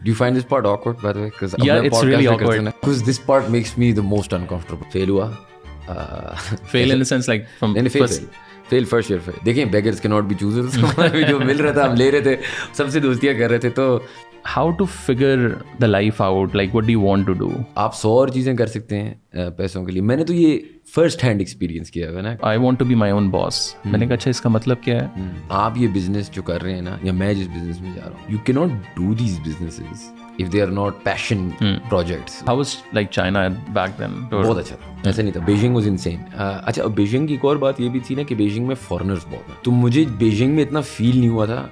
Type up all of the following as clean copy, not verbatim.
Do you find this part awkward, by the way? Because Yeah, it's really awkward. Because this part makes me the most uncomfortable. Fail हुआ. Fail in the sense like from fail first year. देखिए, beggars cannot be choosers. हमारे जो मिल रहा था हम ले रहे थे, सबसे दोस्तियाँ कर रहे थे तो. How to figure the life out? Like what do you want to do? आप 100 और चीज़ें कर सकते हैं पैसों के लिए. मैंने तो ये फर्स्ट हैंड एक्सपीरियंस किया है ना. I want to be my own boss. मैंने कहा अच्छा इसका मतलब क्या है? आप ये बिजनेस जो कर रहे हैं ना, या मैं जिस बिजनेस में जा रहा हूँ, you cannot do these businesses if they are not passion projects. How was like China back then? बहुत अच्छा था, ऐसा नहीं था. Beijing was insane. अच्छा, बीजिंग की एक और बात ये भी थी ना कि बीजिंग में फॉरेनर्स बहुत हैं, तो मुझे बीजिंग में इतना फील नहीं हुआ था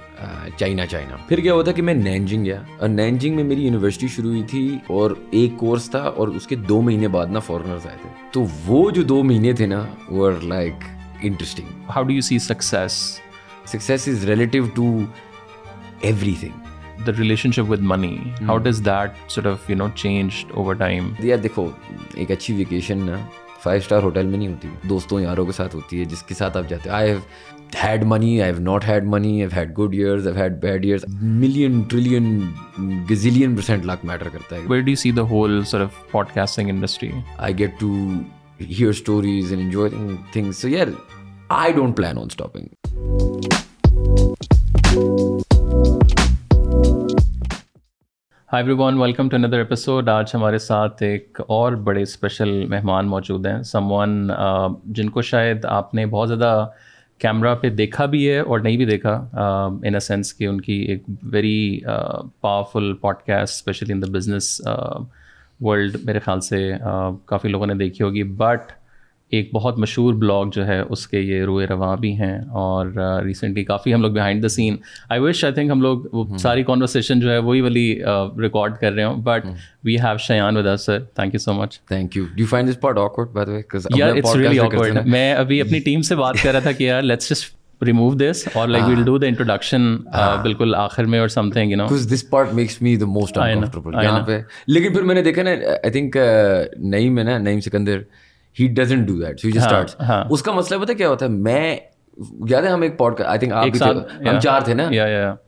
चाइना. फिर क्या हुआ था कि मैं नैनजिंग गया, और नैनजिंग में मेरी यूनिवर्सिटी शुरू हुई थी और एक कोर्स था, और उसके 2 महीने बाद ना फॉरेनर्स आए थे. तो वो जो 2 महीने थे ना were like interesting. How do you see success? Success is relative to everything. The relationship with money, how does that sort of changed over time? यार देखो, एक अच्छी वेकेशन ना 5-star होटल में नहीं होती, दोस्तों यारों के साथ होती है, जिसके साथ आप जाते हो. I have had money, I have not had money, I've had good years, I've had bad years. Million, trillion, gazillion % luck matter करता है. Where do you see the whole sort of podcasting industry? I get to hear stories and enjoy things. So yeah, I don't plan on stopping. Hi everyone, welcome to another episode. आज हमारे साथ एक और बड़े special मेहमान मौजूद हैं. Someone जिनको शायद आपने बहुत ज़्यादा कैमरा पे देखा भी है और नहीं भी देखा, इन अ सेंस कि उनकी एक very powerful podcast specially in the business world मेरे ख्याल से काफ़ी लोगों ने देखी होगी. बट एक बहुत मशहूर ब्लॉग जो है उसके ये रुए रवां भी हैं, और रिसेंटली काफ़ी हम लोग behind the scene, I think हम लोग वो सारी कॉन्वर्सेशन जो है वही वाली रिकॉर्ड कर रहे हो. But we have Shayan with us. Sir, thank you so much. Thank you. Do you find this part awkward by the way? Because यार इट्स रियली ऑकवर्ड. मैं अभी अपनी टीम से बात कर रहा था कि यार let's just remove this or like we'll do the introduction बिल्कुल आखिर में or something, you know, because this part makes me the most uncomfortable यहाँ पे. लेकिन फिर मैंने देखा ना, I think Naeem Sikandar, he doesn't do that, so he just starts. उसका मसला पता क्या होता है, मैं याद है हम एक पॉडकास्ट, आई थिंक आप भी थे, हम 4 थे ना,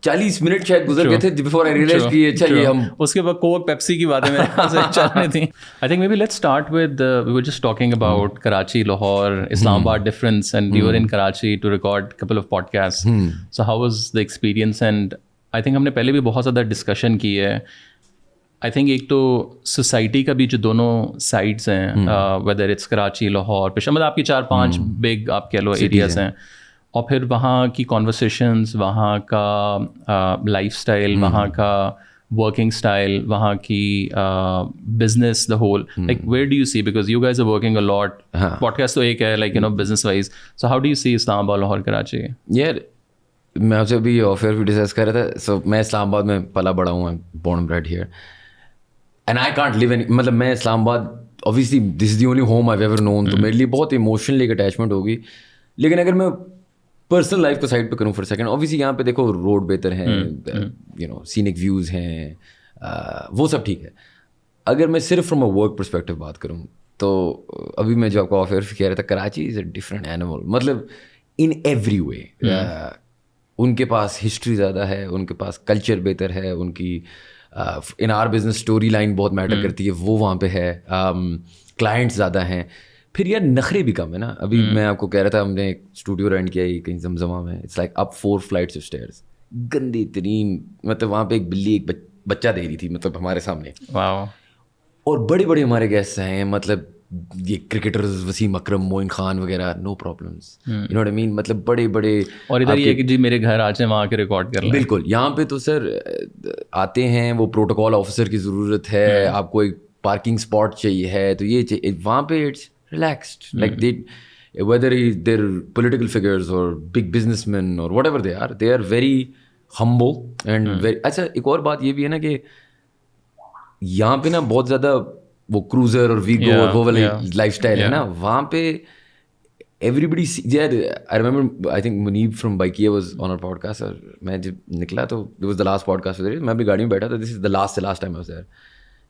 40 मिनट शायद गुजर गए थे बिफोर आई रियलाइज कि अच्छा ये हम उसके बाद कोक पेप्सी की बातें मेरे ख्याल से चल रही थी. I think maybe let's start with we were just talking about Karachi, Lahore, Islamabad difference, and you were in Karachi to record couple of podcast. So how was the experience? And I think हमने पहले भी बहुत ज़्यादा डिस्कशन की है. I think एक तो society का भी जो दोनों साइड्स हैं, वेदर इट्स कराची, लाहौर, पेशा, मतलब आपकी 4-5 बिग आप कह लो एरियाज हैं, और फिर वहाँ की कॉन्वर्सेशंस, वहाँ का लाइफस्टाइल, वहाँ का वर्किंग स्टाइल, वहाँ की business, the whole, like where do you see, because you guys are working a lot. Podcast तो एक है like business wise. So how do you see Islamabad, Lahore, Karachi? यार मैं आपसे अभी ऑफर भी डिस्कस कर रहा था. सो मैं इस्लामाबाद में पला बड़ा हूँ, born bred here, and I can't live in, मतलब मैं Islamabad, obviously this is the only home I have ever known, तो मेरे लिए बहुत इमोशनली एक अटैचमेंट होगी. लेकिन अगर मैं पर्सनल लाइफ को साइड पे करूँ फॉर सेकंड, ऑब्वियसली यहाँ पे देखो रोड बेहतर हैं, यू नो, सीनिक व्यूज़ हैं, वो सब ठीक है. अगर मैं सिर्फ फ्रॉम अ वर्क पर्सपेक्टिव बात करूँ, तो अभी मैं जो आपको ऑफर कह रहा था, Karachi is a different animal, मतलब इन एवरी वे. उनके पास हिस्ट्री ज़्यादा है, उनके पास कल्चर बेहतर है, उनकी इन आर बिजनेस स्टोरी लाइन बहुत मैटर करती है, वो वहाँ पे है, क्लाइंट्स ज़्यादा हैं. फिर यार नखरे भी कम है ना. अभी मैं आपको कह रहा था, हमने एक स्टूडियो रेंट किया है कहीं जमजमा में. It's like up 4 flights of stairs, गंदी तरीन, मतलब वहाँ पे एक बिल्ली एक बच्चा दे रही थी, मतलब हमारे सामने. वाह. और बड़े बड़े हमारे गेस्ट हैं, मतलब ये क्रिकेटर्स, वसीम अकरम, मोइन खान वगैरह, no problems, you know what I mean, मतलब बड़े बड़े. और इधर ये कि जी मेरे घर आ जाए, वहाँ के रिकॉर्ड कर लें. बिल्कुल. यहाँ पे तो सर आते हैं, वो प्रोटोकॉल ऑफिसर की ज़रूरत है, आपको एक पार्किंग स्पॉट चाहिए है, तो ये चाहिए. वहाँ पे it's relaxed, like whether they're political figures or big businessmen or whatever they are very humble and very. अच्छा, एक और बात ये भी है ना कि यहाँ पे ना बहुत ज़्यादा वो क्रूजर और वीगो और वो वाले लाइफस्टाइल है ना, वहाँ पे everybody I remember, I think Munib from Baikia was on our podcast, और मैं जब निकला तो it was the last podcast, मैं भी गाड़ी में बैठा था, this is the last time I was there,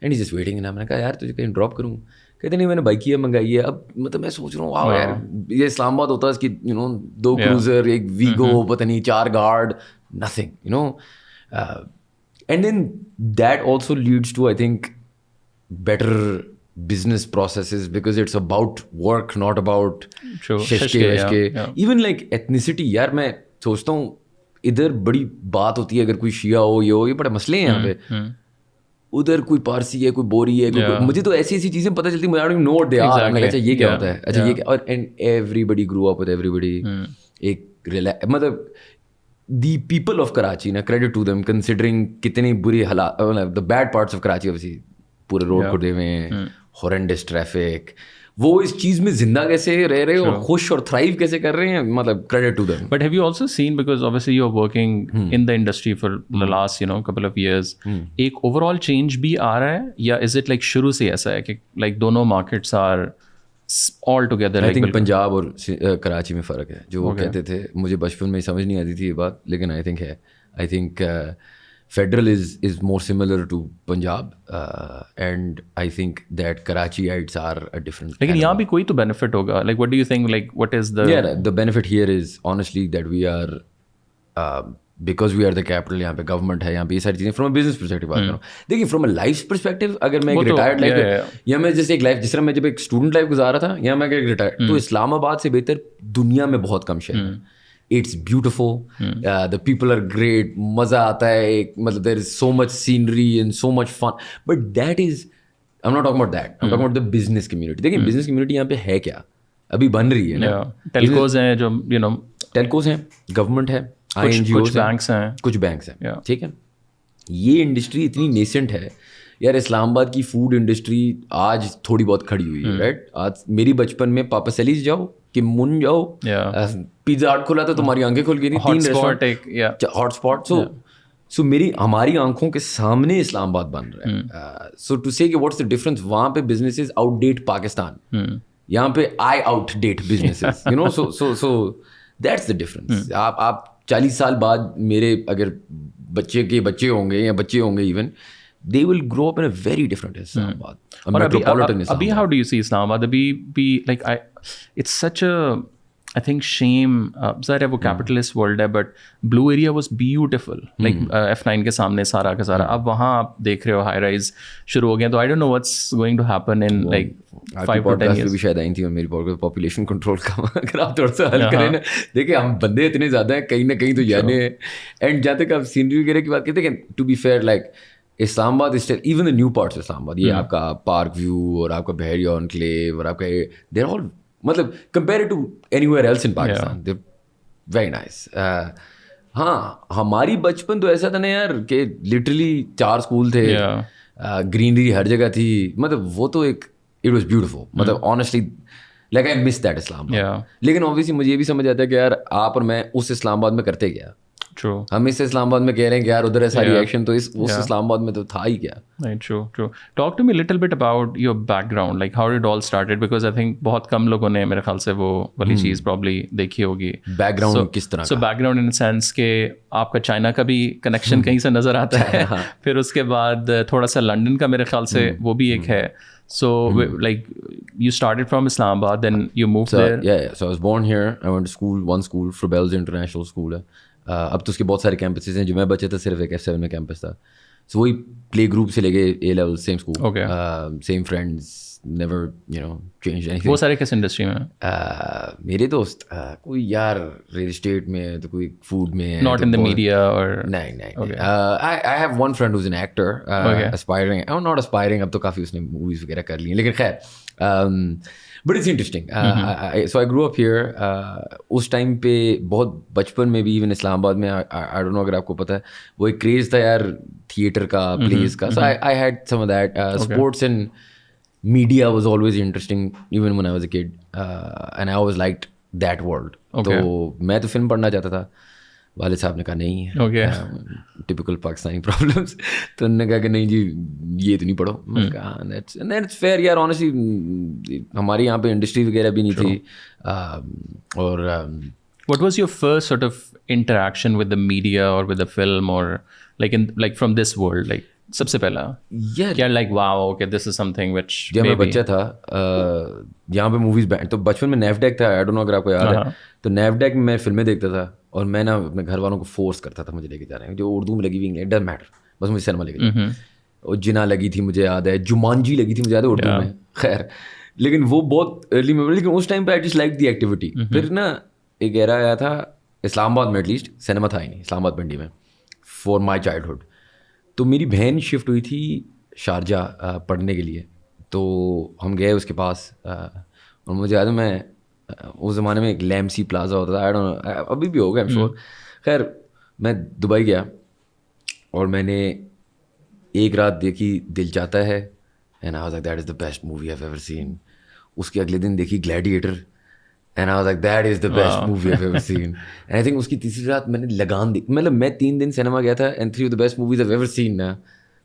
and he's just waiting, and मैंने कहा यार तुझे कहीं ड्रॉप करूँ? कहते नहीं, मैंने बाइकिया मंगाई है. अब मतलब मैं सोच रहा हूँ वाह यार, ये इस्लामाबाद होता है इसकी, यू नो, 2 क्रूजर, एक वीगो, पता नहीं 4 guard, nothing, you know. And then that also leads to, I think, better business processes because it's about work, not about True. शशके वशके. Yeah. Even like ethnicity, यार मैं सोचता हूँ इधर बड़ी बात होती है अगर कोई शिया हो ये बड़े मसले हैं यहाँ पे. उधर कोई पारसी है, कोई बोरी है, कोई मुझे तो ऐसी ऐसी चीजें पता चलती, I don't know what they are. मैं अच्छा ये क्या होता है, अच्छा ये क्या. और and everybody grow up with everybody. एक मतलब the people of Karachi, na, credit to them, considering कितनी बुरी हालात, the bad parts of Karachi obviously, पूरे रोड खुदे हुए हैं, horrendous traffic, वो इस चीज में जिंदा कैसे रह रहे हैं और खुश और थ्राइव कैसे कर रहे हैं, मतलब credit to them. But have you also seen, because obviously you're working in the industry for the last couple of years, एक overall change भी आ रहा है, या is it like शुरू से ऐसा है कि like दोनों markets are all together? I think Punjab और कराची में फ़र्क है. जो वो कहते थे, मुझे बचपन में समझ नहीं आती थी ये बात, लेकिन I think है. I think federal is more similar to Punjab, and I think that Karachiites are a different. लेकिन यहाँ भी कोई तो benefit होगा. Like what do you think? Like what is the? Yeah, the benefit here is honestly that we are because we are the capital, यहाँ पे government है, यहाँ पे ये सारी चीज़ें. from a business perspective बात कर रहा हूँ. देखिए from a life perspective, अगर मैं एक retired life या मैं जैसे एक लाइफ, जिस तरह मैं जब एक स्टूडेंट लाइफ गुजार रहा था, या मैं एक रिटायर्ड, तो इस्लामाबाद से बेहतर दुनिया में बहुत कम शहर है. It's beautiful, the people are great, मज़ा आता है, एक मतलब there is so much scenery and so much fun, but that is, I'm not talking about that, I'm talking about the business community. देखिए business community यहाँ पे है क्या, अभी बन रही है ना. telcos हैं जो telcos हैं, government है, कुछ बैंक्स हैं, कुछ बैंक्स हैं, ठीक है. ये इंडस्ट्री इतनी नेसेंट है यार. इस्लामाबाद की फूड इंडस्ट्री आज थोड़ी बहुत खड़ी हुई है, राइट. आज मेरी बचपन में पापा सलीस जाओ कि मुन जाओ, पिज्जा हट खुला तो तुम्हारी आंखें खुल गई थी. 3 रेस्टोरेंट, हॉटस्पॉट. सो हमारी आंखों के सामने इस्लामाबाद बन रहा है. सो टू से कि व्हाट्स द डिफरेंस, वहाँ पे बिजनेसेस आउटडेट पाकिस्तान, यहाँ पे I outdate businesses, you know. So that's the difference. आप 40 साल बाद मेरे अगर बच्चे के बच्चे होंगे या बच्चे होंगे even, they will grow up in a very different Islamabad, a metropolitan Islamabad. Abhi, how do you see Islamabad? Abhi, like it's such a, I think, shame. ज़ाहिर है वो capitalist world है, but Blue Area was beautiful. Like F9 के सामने सारा का सारा. अब वहाँ आप देख रहे हो high rise शुरू हो गया. तो I don't know what's going to happen in like 5 to 10 years. भी शायद आई थी और मेरी पॉपुलेशन कंट्रोल का अगर आप थोड़ा सा हल करें ना. देखिए हम बंदे इतने ज़्यादा हैं, कहीं ना कहीं तो जाने हैं. एंड जहाँ तक आप सीनरी वगैरह की बात करते हैं, to be fair, like Islamabad is still, even the new parts of Islamabad, ये आपका पार्क व्यू और आपका बहरिया एनक्लेव और आपका, देयर ऑल, मतलब compare to anywhere else in Pakistan, they very nice. हाँ, हमारी बचपन तो ऐसा था ना यार कि लिटरली 4 स्कूल थे, ग्रीनरी हर जगह थी, मतलब वो तो एक, इट वाज ब्यूटीफुल. मतलब honestly like I miss that Islamabad. लेकिन ऑब्वियसली मुझे ये भी समझ आता है कि यार आप और मैं उस इस्लामाबाद में करते क्या. True. हम इस इस्लामाबाद में कह रहे हैं कि यार उधर ऐसा रिएक्शन, तो उस इस्लामाबाद में तो था ही क्या. Right, true. Talk to me a little bit about your background, like how it all started, because I think बहुत कम लोगों ने मेरे ख्याल से वो वाली चीज़ probably देखी होगी. बैकग्राउंड किस तरह का? So background in the sense के आपका चाइना का भी कनेक्शन कहीं से नज़र आता है. फिर उसके बाद थोड़ा सा लंदन का मेरे ख्याल से वो भी एक है. So like you started from Islamabad, then you moved there. Yeah. So I was born here. I went to school, one school, Frobels International School है. अब तो उसके बहुत सारे कैंपसेस हैं. जो मैं बचे था सिर्फ एक F7 में कैंपस था. सो वही प्ले ग्रुप से लेके A level, same school, same friends, never change anything. वो सारे किस इंडस्ट्री में? मेरे दोस्त कोई यार रियल एस्टेट में है, तो कोई फूड में है. नॉट इन द मीडिया और? नहीं. I have one friend who is an actor, aspiring, not aspiring, अब तो काफ़ी उसने मूवीज वगैरह कर ली, लेकिन खैर. But it's interesting. So I grow up here. उस टाइम पे बहुत बचपन में भी, इवन इस्लामाबाद में, आई डोंट नो अगर आपको पता है, वो एक क्रेज़ था यार थिएटर का, प्लेस का. So I had some of that. Sports and media was always interesting even when I was a kid, and I always liked that world. तो मैं तो फिल्म पढ़ना चाहता था. वालिद साहब ने कहा नहीं है, टिपिकल पाकिस्तानी प्रॉब्लम्स. तो उन्होंने कहा कि नहीं जी ये तो नहीं पढ़ो. मैंने कहा that's fair यार. ऑनेस्टली हमारे यहाँ पे इंडस्ट्री वगैरह भी नहीं थी. और what was your first sort of interaction with the media or with the film, or like from this world, like सबसे पहला क्या, like wow okay this is something which? जब मैं बच्चा था यहाँ पे मूवीज बैन, तो बचपन में नेवडेक था, आई डोंट नो अगर आपको याद है. तो नेवडेक में मैं फिल्में देखता था और मैं ना अपने घर वालों को फोर्स करता था मुझे लेके जा रहे हैं, जो उर्दू में लगी हुई, इट डजंट मैटर, बस मुझे सिनेमा लेके जाओ। और जिना लगी थी मुझे याद है, जुमानजी लगी थी मुझे याद है उर्दू में, खैर लेकिन वो बहुत अर्ली मेमोरी। लेकिन उस टाइम पे I just like the activity. फिर ना एक एरा आया था इस्लामाबाद में, एटलीस्ट सिनेमा था ही नहीं इस्लामाबाद मंडी में फॉर माई चाइल्डहुड। तो मेरी बहन शिफ्ट हुई थी शारजा पढ़ने के लिए, तो हम गए उसके पास। और मुझे याद है मैं उस ज़माने में एक लैम्सी प्लाजा होता था, आई डोंट नो अभी भी होगा आई एम श्योर। खैर मैं दुबई गया और मैंने एक रात देखी दिल चाहता है, and I was like that is the best movie I have ever scene. उसके अगले दिन देखी gladiator, and I was like that is the best movie I have ever seen. And I think उसकी तीसरी रात मैंने लगान देखी, मतलब मैं 3 दिन सिनेमा गया था and 3 of the best movies I have ever scene ना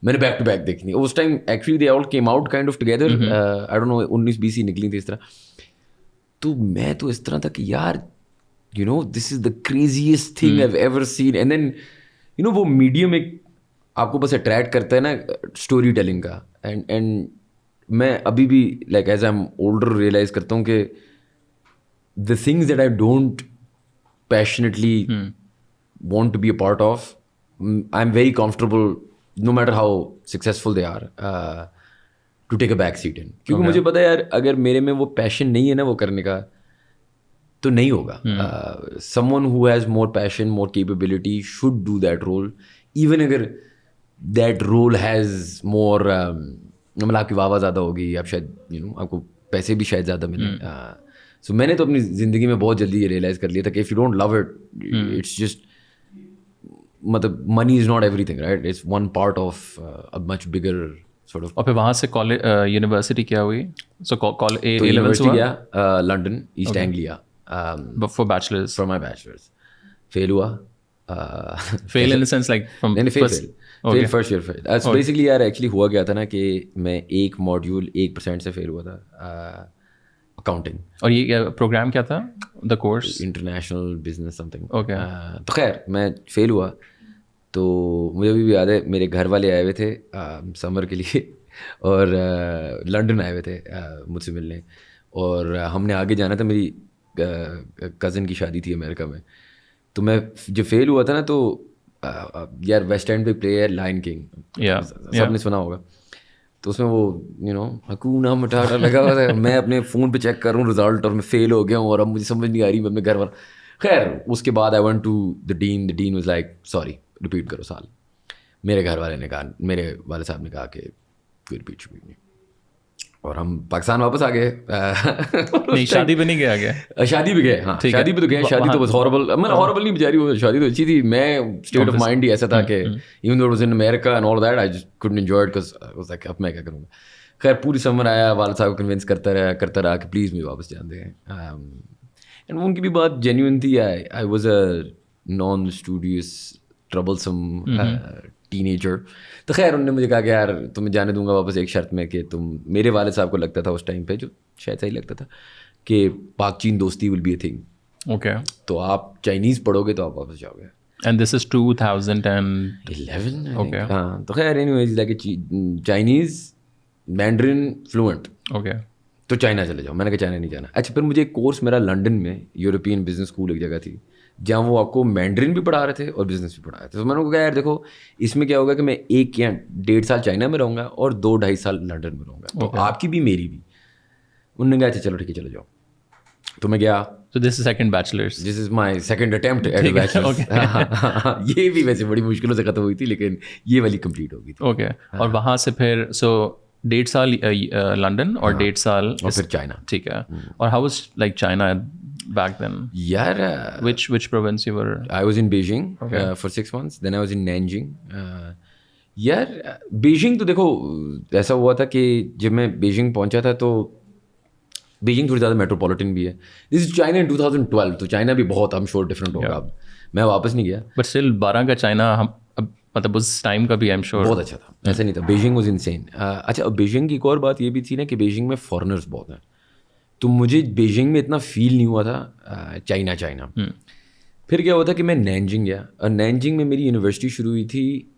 मैंने बैक टू बैक देखी थी। उस time actually they all came out kind of together, I don't no 19-20 ही निकली थी इस तरह। तो मैं तो इस तरह था कि यार you know this is the craziest thing I have ever seen. And then you know वो मीडियम एक आपको बस अट्रैक्ट करता है ना स्टोरी टेलिंग का। एंड मैं अभी भी like as I am older realize करता हूँ कि the things that I don't passionately want to be a part of, I'm very comfortable no matter how successful they are to take a back seat in, क्योंकि मुझे पता है यार अगर मेरे में वो पैशन नहीं है ना वो करने का तो नहीं होगा। someone who has more passion, more capability should do that role, even अगर that role has more मतलब आपकी वाह ज़्यादा होगी, आप शायद you know आपको पैसे भी शायद ज़्यादा मिले। सो मैंने तो अपनी ज़िंदगी में बहुत जल्दी ये रियलाइज़ कर लिया था कि if you don't love it it's just मतलब money is not everything right, it's one part of a much bigger sort of. और फिर वहाँ से कॉलेज यूनिवर्सिटी क्या हुई? सो तो यूनिवर्सिटी गया London East Anglia for bachelors. For my bachelors fail हुआ। Fail in the sense like from fail first year fail. Basically यार एक्चुअली हुआ क्या था ना कि मैं एक मॉड्यूल 1% से फेल हुआ था, अकाउंटिंग। और ये प्रोग्राम क्या था, the course? International business something. Okay. तो खैर मैं फेल हुआ, तो मुझे अभी भी याद है मेरे घर वाले आए हुए थे समर के लिए और लंदन आए हुए थे मुझसे मिलने, और हमने आगे जाना था, मेरी कज़न की शादी थी अमेरिका में। तो मैं जब फेल हुआ था ना तो यार वेस्ट एंड पे प्ले है लायन किंग, सबने सुना होगा। तो उसमें वो यू नो हकूना मटाटा लगा हुआ था, मैं अपने फ़ोन पे चेक कर रहा हूँ रिजल्ट और मैं फेल हो गया हूँ और अब मुझे समझ नहीं आ रही मैं अपने घर वाला। खैर उसके बाद I went to the dean was like sorry repeat करो साल। मेरे घर वाले ने कहा, मेरे वाले साहब ने कहा कि कोई रिपीट नहीं, और हम पाकिस्तान वापस आ गए। नहीं शादी पे नहीं गया गया? शादी भी गए, हाँ शादी पे तो गए। शादी तो बस हॉरेबल, मतलब हॉरेबल नहीं बेचारी, वो शादी तो अच्छी थी। मैं स्टेट ऑफ माइंड ही ऐसा था कि even though it was in America and all that I just couldn't enjoy it because I was like अब मैं क्या करूँगा। खैर पूरी समर आया, वाले साहब को कन्विंस करता रहा कि प्लीज़ मुझे वापस जान दें। एंड उनकी भी बात जेन्युइन थी। I was a non studious troublesome teenager. तो खैर उन्होंने मुझे कहा कि यार तुम्हें जाने दूंगा वापस एक शर्त में कि तुम, मेरे वाले साहब को लगता था उस टाइम पे, जो शायद सही लगता था, कि पाक चीन दोस्ती will be a thing. Okay. तो आप चाइनीज़ पढ़ोगे तो आप वापस जाओगे। And this is 2011? ओके हाँ। तो खैर anyways like Chinese mandarin fluent. Okay. तो चाइना चले जाओ। मैंने कहा चाइना नहीं जाना। अच्छा फिर मुझे एक कोर्स मेरा लंदन में यूरोपियन बिजनेस स्कूल एक जगह थी जहाँ वो आपको मैंड्रिन भी पढ़ा रहे थे और बिजनेस भी पढ़ा रहे थे। तो मैंने कहा यार देखो इसमें क्या होगा कि मैं 1 या 1.5 साल चाइना में रहूँगा और 2-2.5 साल लंदन में रहूँगा, तो आपकी भी मेरी भी। उन्होंने कहा अच्छा चलो ठीक है चले जाओ। तो मैं गया। So this is second bachelor's. This is my second attempt at a bachelor's. ये भी वैसे बड़ी मुश्किलों से खत्म हुई थी लेकिन ये वाली कंप्लीट हो गई थी। ओके। और वहाँ से फिर 1.5 साल लंदन और 1.5 साल और फिर चाइना। ठीक है। और how was like China back then? यार which province you were? I was in Beijing for 6 months. Then I was in Nanjing. यार बीजिंग तो देखो ऐसा हुआ था कि जब मैं बीजिंग पहुंचा था तो बीजिंग थोड़ी ज़्यादा मेट्रोपॉलिटन भी है। दिस इज चाइना इन 2012, तो चाइना भी बहुत आई एम श्योर डिफरेंट होगा। अब मैं वापस नहीं गया, बट स्टिल 12 का चाइना हम मतलब उस टाइम का भी आई एम श्योर बहुत अच्छा था, ऐसा नहीं था। Beijing was insane. अच्छा बीजिंग की एक और बात ये भी थी ना कि बीजिंग में फॉरेनर्स बहुत हैं, तो मुझे बीजिंग में इतना फील नहीं हुआ था चाइना। फिर क्या हुआ था कि मैं नैनजिंग गया और नैनजिंग में मेरी यूनिवर्सिटी शुरू हुई थी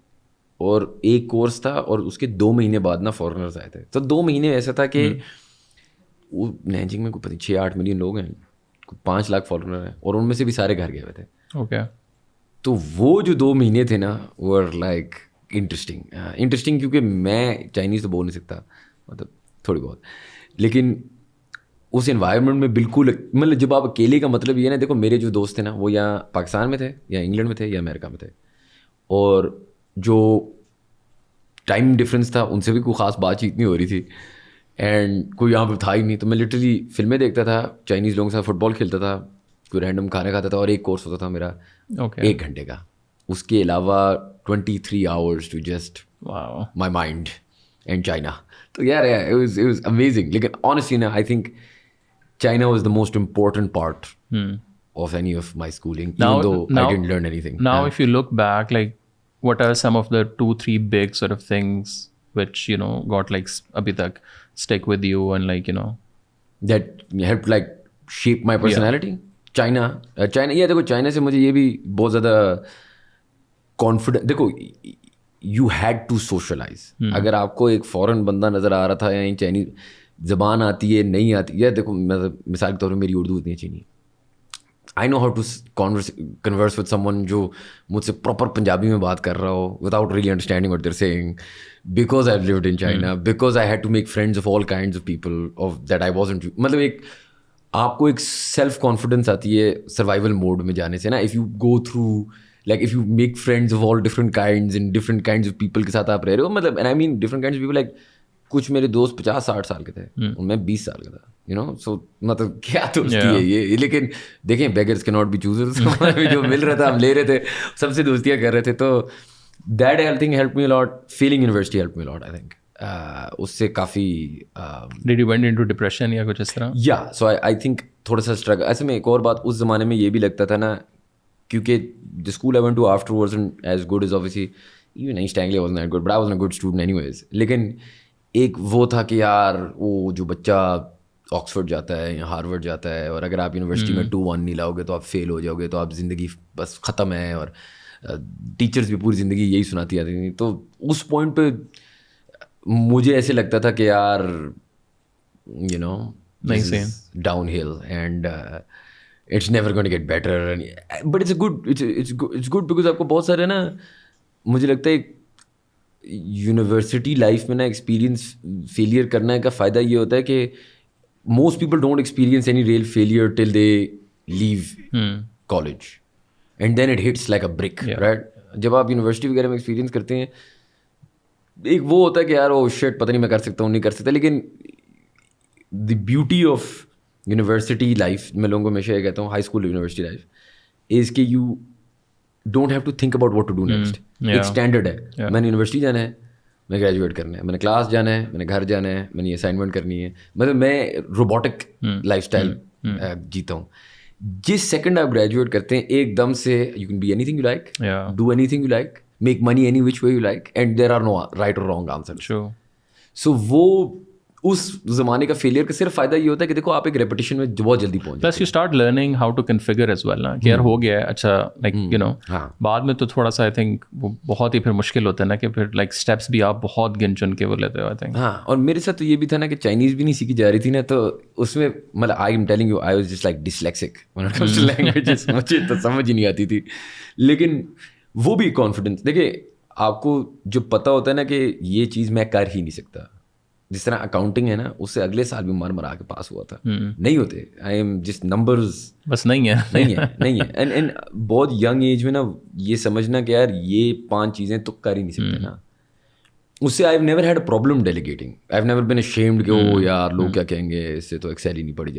और एक कोर्स था और उसके 2 महीने बाद ना फॉरेनर्स आए थे। तो 2 महीने ऐसा था कि वो नैनजिंग में कोई 6-8 मिलियन लोग हैं, 5 लाख फॉरेनर हैं और उनमें से भी सारे घर गए हुए थे। ओके। तो वो जो 2 महीने थे ना वर लाइक इंटरेस्टिंग क्योंकि मैं चाइनीज़ तो बोल नहीं सकता, मतलब थोड़ी बहुत, लेकिन उस एनवायरनमेंट में बिल्कुल, मतलब जब आप अकेले का मतलब ये ना, देखो मेरे जो दोस्त थे ना वो या पाकिस्तान में थे या इंग्लैंड में थे या अमेरिका में थे, और जो टाइम डिफरेंस था उनसे भी कोई ख़ास बातचीत नहीं हो रही थी, एंड कोई यहाँ पे था ही नहीं, तो मैं लिटरली फिल्में देखता था, चाइनीज़ लोगों के साथ फुटबॉल खेलता था, कोई रैंडम खाना खाता था, और एक कोर्स होता था मेरा Okay. 1 घंटे का, उसके अलावा 23 hours to just Wow. My mind and China. तो यार it was amazing. लेकिन honestly ना, I think China was the most important part of any of my schooling, even though I didn't learn anything. Now, if you look back, like, what are some of the 2-3 big sort of things which, you know, got like abhi tak stick with you and like, you know, that helped like shape my personality. China, yeah, देखो China से मुझे ये भी बहुत ज़्यादा confidence, देखो you had to socialise. अगर आपको एक फॉरेन बंदा नज़र आ रहा था या चाइनीज ज़बान आती है नहीं आती, या देखो मतलब मिसाल के तौर पर मेरी उर्दू इतनी अच्छी नहीं, I know how to converse with someone जो मुझसे प्रॉपर पंजाबी में बात कर रहा हो without really understanding what they're saying, because I lived in China, because I had to make friends of all kinds of people of that I wasn't, मतलब एक आपको एक सेल्फ कॉन्फिडेंस आती है सर्वाइवल मोड में जाने से ना. If you go through like if you make friends of all different kinds in different kinds of people के साथ आप रह रहे हो, मतलब and I mean different kinds of people, like कुछ मेरे दोस्त 50-60 साल के थे और मैं 20 साल का था, यू नो, सो मतलब क्या दोस्ती है ये. लेकिन देखें beggars can not be choosers, जो मिल रहा था हम ले रहे थे, सबसे दोस्तियाँ कर रहे थे, तो that I think help me a lot. Feeling university help me a lot I think. उससे काफ़ी did you went into depression या कुछ इस तरह? या सो आई थिंक थोड़ा सा स्ट्रगल. ऐसे में एक और बात, उस ज़माने में ये भी लगता था ना, क्योंकि the school I went to after wasn't as good as obviously, even East Anglia wasn't that good, but I wasn't a good student anyways. लेकिन एक वो था कि यार वो जो बच्चा ऑक्सफोर्ड जाता है या हार्वर्ड जाता है, और अगर आप यूनिवर्सिटी में 2-1 नहीं लाओगे तो आप फेल हो जाओगे, तो आप ज़िंदगी बस ख़त्म है, और टीचर्स भी पूरी ज़िंदगी यही सुनाती आती थी. तो उस पॉइंट पे मुझे ऐसे लगता था कि यार you know downhill and it's never going to get better, but it's good, it's good because आपको बहुत सारे ना, मुझे लगता है यूनिवर्सिटी लाइफ में ना एक्सपीरियंस फेलियर करने का फ़ायदा ये होता है कि most people don't experience any real failure till they leave college, and then it hits like a brick, right. जब आप यूनिवर्सिटी वगैरह में एक्सपीरियंस करते हैं, एक वो होता है कि यार ओ शिट पता नहीं मैं कर सकता हूँ नहीं कर सकता, लेकिन the beauty of university life, मैं लोगों को हमेशा ये कहता हूँ, high school university life is कि you don't have to think about what to do next. एक स्टैंडर्ड है, मैंने यूनिवर्सिटी जाना है, मैंने ग्रेजुएट करना है, मैंने क्लास जाना है, मैंने घर जाना है, मैंने ये असाइनमेंट करनी है, मतलब मैं रोबोटिक लाइफस्टाइल जीता हूँ. जिस सेकंड आप ग्रेजुएट करते हैं एकदम से you can be anything you like, do anything you like, make money any which way you like, and there are no right or wrong answers. Sure. So वो उस ज़माने का फेलियर का सिर्फ फ़ायदा ये होता है कि देखो आप एक रेपिटेशन में बहुत जल्दी पहुंच plus you start learning how to configure as well ना, कि यार हो गया है अच्छा, लाइक यू नो, बाद में तो थोड़ा सा आई थिंक वो बहुत ही फिर मुश्किल होता है ना, कि फिर लाइक स्टेप्स भी आप बहुत गिन चुन के वो लेते हो आई थिंक. हाँ, और मेरे साथ तो ये भी था ना कि चाइनीज़ भी नहीं सीखी जा रही थी ना, तो उसमें मतलब I am telling you I was just like dyslexic when it comes to languages, मुझे तो समझ ही नहीं आती थी. लेकिन वो भी कॉन्फिडेंस, देखिए आपको जो पता होता है ना कि ये चीज़ मैं कर ही नहीं सकता, जिस तरह अकाउंटिंग है ना, उससे अगले साल भी मर के पास हुआ था, नहीं होते, आई एम जस्ट नंबर्स, बस नहीं है. एंड बहुत यंग एज में ना ये समझना कि यार ये 5 चीज़ें तो कर ही नहीं सकते ना, उससे I have never had a problem delegating, I have never been ashamed कि ओ यार लोग क्या कहेंगे, इससे तो एक्सेल ही नहीं पड़ी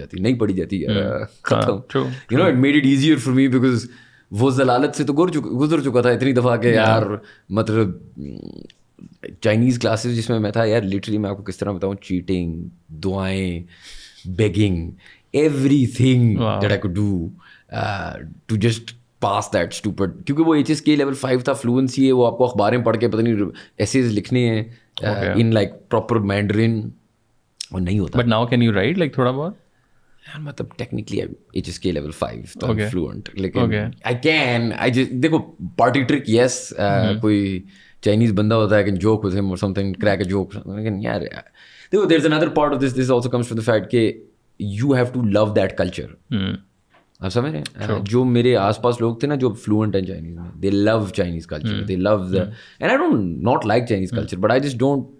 जाती यार, खत्म, you know, it made it easier for me because वो जलालत से तो गुजर चुका था इतनी दफ़ा के यार, मतलब चाइनीज़ क्लासेस जिसमें मैं था यार, लिटरली मैं आपको किस तरह बताऊँ, चीटिंग, दुआएं, begging, everything that I could do to just pass that stupid, क्योंकि वो HSK लेवल 5 था, फ्लुएंसी है, वो आपको अखबारें पढ़ के पता नहीं एसेज लिखने हैं इन लाइक प्रॉपर मैंडरिन, और नहीं होता. But now can you right like थोड़ा बहुत यार, मतलब टेक्निकली HSK लेवल 5 तो फ्लुएंट, लेकिन आई जस्ट देखो पार्टी ट्रिक, यस, कोई चाइनीज बंदा होता है, कैन जोक विद हिम और समथिंग, क्रैक अ जोक, लेकिन यार देखो there is another part of this also comes from the fact कि you have to love that culture. आप समझ रहे हैं? जो मेरे आसपास लोग थे ना जो फ्लुएंट हैं चाइनीज में, दे love Chinese culture, they love the, and I don't not like Chinese culture, but I just don't,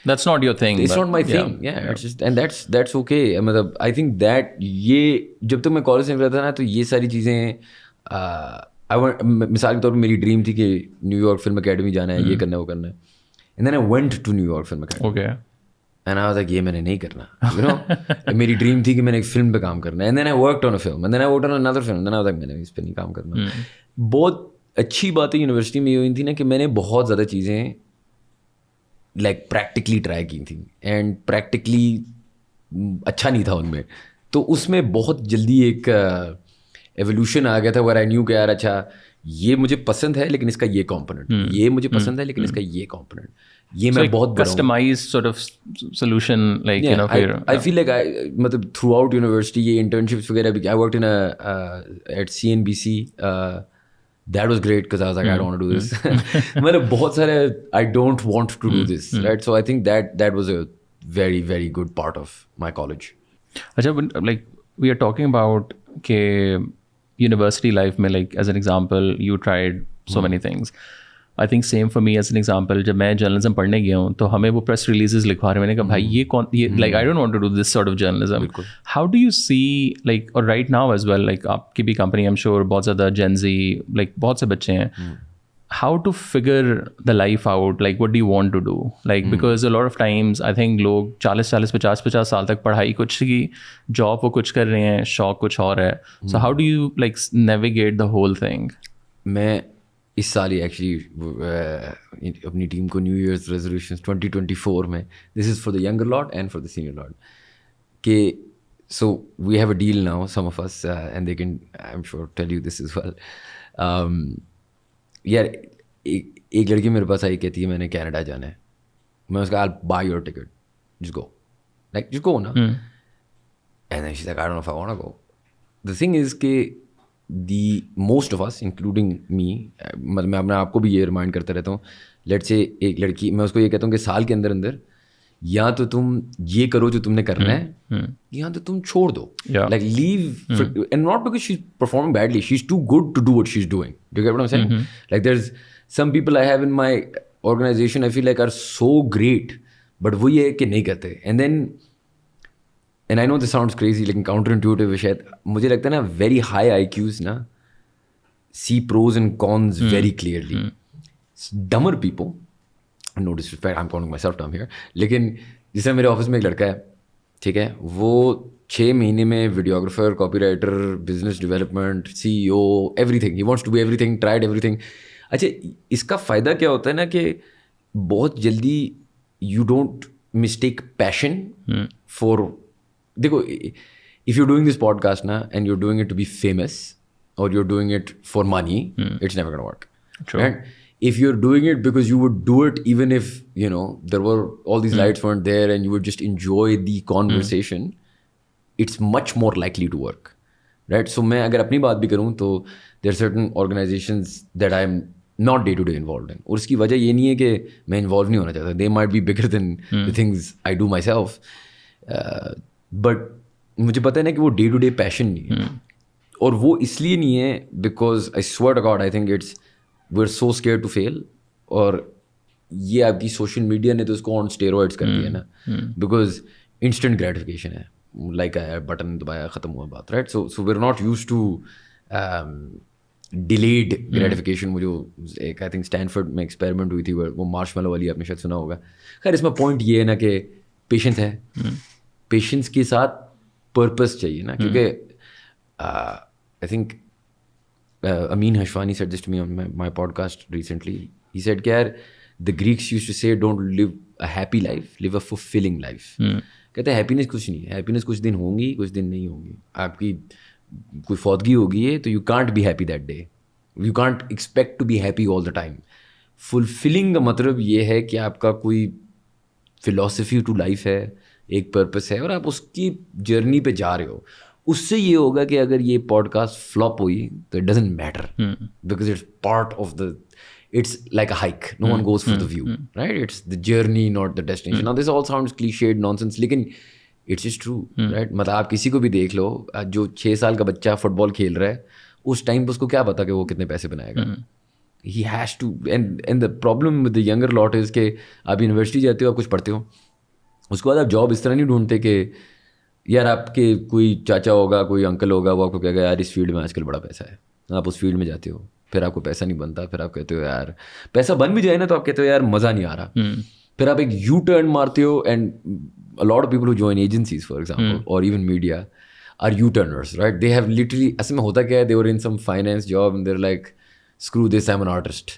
That's not your thing. it's but not my thing. Yeah, it's just, and that's okay. मतलब I think that ये जब तक मैं college में रहता था ना तो ये सारी चीज़ें मिसाल के तौर पर मेरी ड्रीम थी कि न्यूयॉर्क फिल्म अकेडमी जाना है, ये करना है, वो करना है, and then I went to New York film academy, Okay. and I was like ये मैंने नहीं करना, you know. मेरी ड्रीम थी कि मैंने एक फिल्म पे काम करना है, and then I worked on a film, and then I worked on another film, and then I was like मैंने इस पे नहीं काम करना. बहुत अच्छी बातें यूनिवर्सिटी में हुई थी ना कि मैंने बहुत ज़्यादा चीज़ें लाइक प्रैक्टिकली ट्राई की थी, एंड प्रैक्टिकली अच्छा नहीं था उनमें, तो उसमें बहुत जल्दी एक एवोल्यूशन आ गया था where I knew कि यार अच्छा ये मुझे पसंद है लेकिन इसका ये कंपोनेंट, ये मुझे पसंद है लेकिन इसका ये कंपोनेंट, ये मैं बहुत बड़ा हूँ. Customized sort of solution, like you know. I feel like मतलब थ्रू आउट यूनिवर्सिटी ये इंटर्नशिप्स वगैरह भी, I worked in at CNBC. That was great because I was like, I don't want to do this. मतलब बहुत सारे I don't want to do this, right? So I think that was a very, very good part of my college. अच्छा, like we are talking about के university life में, like as an example, you tried so many things. I think same for me as an example. जब मैं journalism पढ़ने गया हूँ तो हमें वो press releases लिखवा रहे हैं, मैंने कहा भाई ये कौन, ये like I don't want to do this sort of journalism. How do you see, like, or right now as well, like आपकी भी company I'm sure बहुत ज़्यादा Gen Z, like बहुत से बच्चे हैं. How to figure the life out, like what do you want to do, like because a lot of times I think लोग 40-50 साल तक पढ़ाई कुछ की, job वो कुछ कर रहे हैं, शौक कुछ और है. So how do you like navigate the whole thing? मैं इस साल ही एक्चुअली अपनी टीम को न्यू ईयर्स रेजोल्यूशंस 2024 में, this is for the younger lot and for the senior lot, कि so we have a deal now, some of us, and they can, I am sure, tell you this is well. यार एक लड़की मेरे पास आई, कहती है मैंने Canada जाना है. मैं उसका I buy your ticket, just go, like just go ना. And then she is like I don't know if I want to go. The thing is कि most of us including me, मतलब मैं अपने आप को भी ये रिमाइंड करता रहता हूँ, लेट्स से एक लड़की, मैं उसको ये कहता हूँ कि साल के अंदर अंदर या तो तुम ये करो जो तुमने करना है, या तो तुम छोड़ दो, like leave, and not because she is performing badly, she is too good to do what she is doing. Do you get what I am saying? Like there is some people I have in my organization I feel like are so great, but वो ये है कि नहीं करते. And then, and I know this sounds crazy, लेकिन counter intuitive शायद, मुझे लगता है ना वेरी हाई IQs ना see pros and cons very clearly. Dumber people, no disrespect, I'm calling myself dumb here, लेकिन जैसे मेरे ऑफिस में एक लड़का है, ठीक है, वो 6 महीने में videographer, copywriter, business development, CEO, everything, he wants to be everything, tried everything. अच्छा, इसका फ़ायदा क्या होता है ना कि बहुत जल्दी you don't mistake passion for, देखो, if you're doing this podcast now and you're doing it to be famous or you're doing it for money, it's never going to work. True. Right? If you're doing it because you would do it even if, you know, there were all these lights weren't there and you would just enjoy the conversation, it's much more likely to work. Right? So मैं अगर अपनी बात भी करूँ तो there are certain organizations that I'm not day to day involved in. और उसकी वजह ये नहीं है कि मैं involved नहीं होना चाहता. They might be bigger than the things I do myself. But मुझे पता है ना कि वो डे टू डे पैशन नहीं है. और वो इसलिए नहीं है because I swear to God, I think it's, we are so scared to fail. और ये आपकी सोशल मीडिया ने तो उसको ऑन स्टेरॉइड्स कर दिया ना, बिकॉज इंस्टेंट ग्रेटिफिकेशन है, लाइक आया, बटन दबाया, ख़त्म हुआ बात, right. So we are not use to delayed gratification. मुझे एक आई थिंक स्टैनफोर्ड में एक्सपेरिमेंट हुई थी, वो मार्शमैलो वाली, आपने शायद सुना होगा. खैर, इसमें पॉइंट ये है ना कि पेशेंस है, पेशेंस के साथ पर्पस चाहिए ना, क्योंकि I think Amin Hashwani said this to me on my podcast recently. He said कि यार the Greeks used to say don't live a happy life, live a fulfilling life. कहते हैं हैप्पीनेस कुछ नहीं है, हैप्पीनेस कुछ दिन होंगी, कुछ दिन नहीं होंगी. आपकी कोई फौतगी होगी है तो you can't be happy that day, you can't expect to be happy all the time. Fulfilling का मतलब ये है कि आपका कोई फिलॉसफी टू लाइफ है, एक पर्पस है, और आप उसकी जर्नी पे जा रहे हो. उससे ये होगा कि अगर ये पॉडकास्ट फ्लॉप हुई तो it doesn't matter, because it's part of the, it's like a hike, no one goes for the view, right. It's the journey, not the destination. Now this all sounds cliched nonsense, लेकिन it's is true right. मतलब आप किसी को भी देख लो, जो 6 साल का बच्चा फुटबॉल खेल रहा है, उस टाइम पर उसको क्या पता कि वो कितने पैसे बनाएगा. He has to. And the problem with the younger lot is कि आप यूनिवर्सिटी जाते हो, आप कुछ पढ़ते हो, उसके बाद आप जॉब इस तरह नहीं ढूंढते कि यार आपके कोई चाचा होगा, कोई अंकल होगा, वो आपको कहेगा यार इस फील्ड में आजकल बड़ा पैसा है, आप उस फील्ड में जाते हो, फिर आपको पैसा नहीं बनता, फिर आप कहते हो यार पैसा बन भी जाए ना तो आप कहते हो यार मज़ा नहीं आ रहा. फिर आप एक यू टर्न मारते हो. And a lot of people who join agencies, for example, or even media, are U-turners, right? They have literally, असल में होता क्या है, they were in some finance job and they're like, screw this, I'm an artist.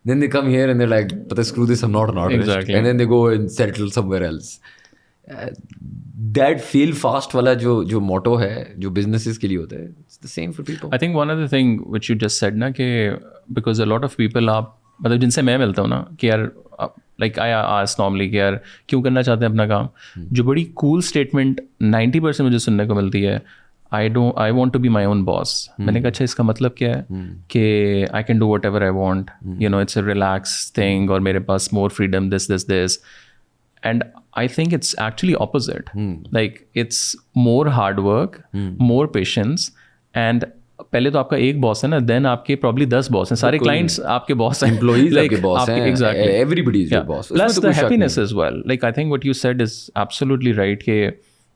Then they come here and they're like, but screw this, I'm not an artist. Exactly. And then they go and settle somewhere else. That fail fast वाला जो motto है, जो businesses के लिए होता है, it's the same for people. I think one other thing which you just said ना कि because a lot of people आप मतलब जिनसे मैं मिलता हूँ ना कि यार लाइक आई आस्क नॉर्मली कि यार क्यों करना चाहते हैं अपना काम, जो बड़ी कूल स्टेटमेंट 90% मुझे सुनने को मिलती है, I want to be my own boss. मैंने कहा अच्छा इसका मतलब क्या है कि I can do whatever I want, you know, it's a relax thing, और मेरे पास more freedom, this. And I think it's actually opposite. Like it's more hard work, more patience, and पहले तो आपका एक बॉस है ना, then आपके प्रॉब्ली 10 बॉस हैं, सारे क्लाइंट्स आपके बॉस हैं, एम्प्लॉइज आपके बॉस हैं, exactly, everybody is your boss. Plus the happiness as well. Like I think what you said is absolutely right कि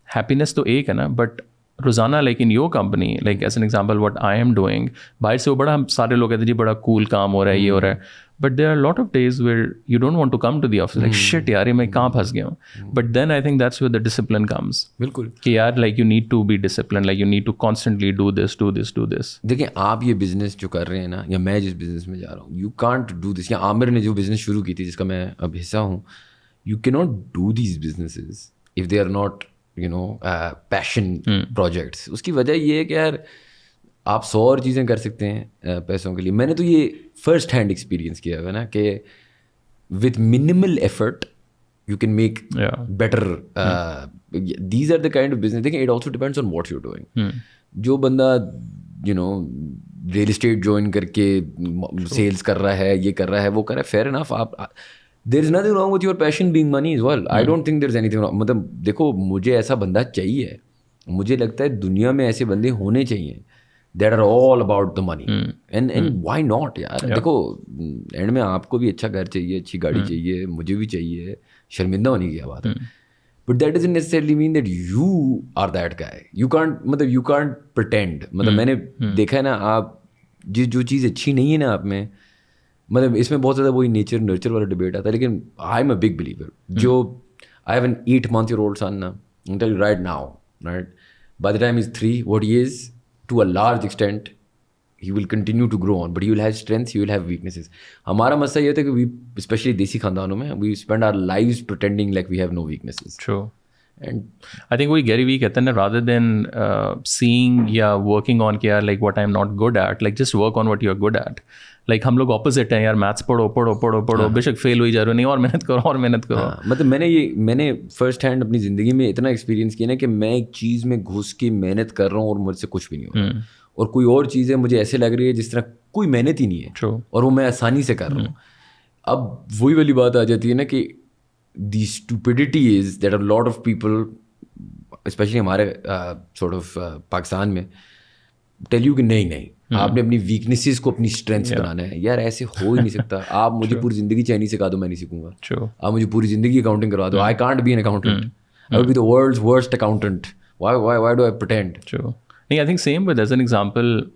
हैप्पीनेस तो एक है ना, बट रोजाना like in your company, like as an example what I am doing, बाहर से वो बड़ा सारे लोग कहते हैं जी बड़ा कूल काम हो रहा है, ये हो रहा है, but there are lot of days where you don't want to come to the office, like shit यार मैं कहाँ फंस गया हूँ. But then I think that's where the discipline comes. बिल्कुल कि यार like you need to be discipline, like you need to constantly do this. देखिए आप ये बिजनेस जो कर रहे हैं ना, या मैं जिस बिजनेस में जा रहा हूँ, यू कांट डू दिस. या आमिर ने जो बिजनेस शुरू की थी जिसका मैं अब हिस्सा हूँ, you can not do these businesses if they are not you know passion projects. उसकी वजह ये है कि यार आप 100 और चीज़ें कर सकते हैं पैसों के लिए. मैंने तो ये फर्स्ट हैंड एक्सपीरियंस किया हुआ है ना कि with minimal effort you can make better. These are the kind of business. देखिए it also depends on what you're doing. जो बंदा you know real estate join करके सेल्स कर रहा है, ये कर रहा है, वो कर रहा है, फेयर इनफ. आप there is nothing wrong with your passion being money as well. I don't think there is anything wrong. मतलब देखो मुझे ऐसा बंदा चाहिए, मुझे लगता है दुनिया में ऐसे बंदे होने चाहिए that are all about the money. And why not यार. देखो एंड में आपको भी अच्छा घर चाहिए, अच्छी गाड़ी चाहिए, मुझे भी चाहिए, शर्मिंदा होने की क्या बात है. But that doesn't necessarily mean that you are that guy. You can't pretend. मतलब मैंने देखा है ना, आप जो चीज़ अच्छी नहीं है ना आप में, मतलब इसमें बहुत ज़्यादा वही नेचर नर्चर वाला डिबेट आता है, लेकिन I am a big believer. जो I have an 8-month-old son ना, I'll tell you right now, right, by the time he's 3, what he is, to a large extent, he will continue to grow on, but he will have strengths, he will have weaknesses. हमारा मसला ये था कि we, especially देसी खानदानों में, we spend our lives pretending like we have no weaknesses. True. And I think वही Gary Vee कहते हैं ना, rather than seeing या working on कि यार like what I'm not good at, like just work on what you're good at. Like हम लोग opposite हैं यार, मैथ्स पढ़ो बेशक फेल हुई जा रहे हो, नहीं और मेहनत करो. मतलब मैंने फर्स्ट हैंड अपनी ज़िंदगी में इतना एक्सपीरियंस किया ना कि मैं एक चीज़ में घुस के मेहनत कर रहा हूँ और मुझसे कुछ भी नहीं हो रहा, और कोई और चीज़ है मुझे ऐसे लग रही है जिस तरह कोई मेहनत ही नहीं है. True. और वो मैं आसानी से कर रहा हूँ. अब वही वाली बात आ जाती है ना कि the stupidity is that a lot of people, specially हमारे सॉर्ट ऑफ पाकिस्तान में, टेल यू कि नहीं आपने अपनी वीकनेसेस को अपनी स्ट्रेंथ्स बनाना है. यार ऐसे हो ही नहीं सकता. आप मुझे पूरी जिंदगी चाइनीज सिखा दो, मैं नहीं सीखूंगा. आप मुझे पूरी जिंदगी अकाउंटिंग करवा दो, I can't be an accountant. I will be the world's worst accountant. Why do I pretend. नहीं, I think same with as an example,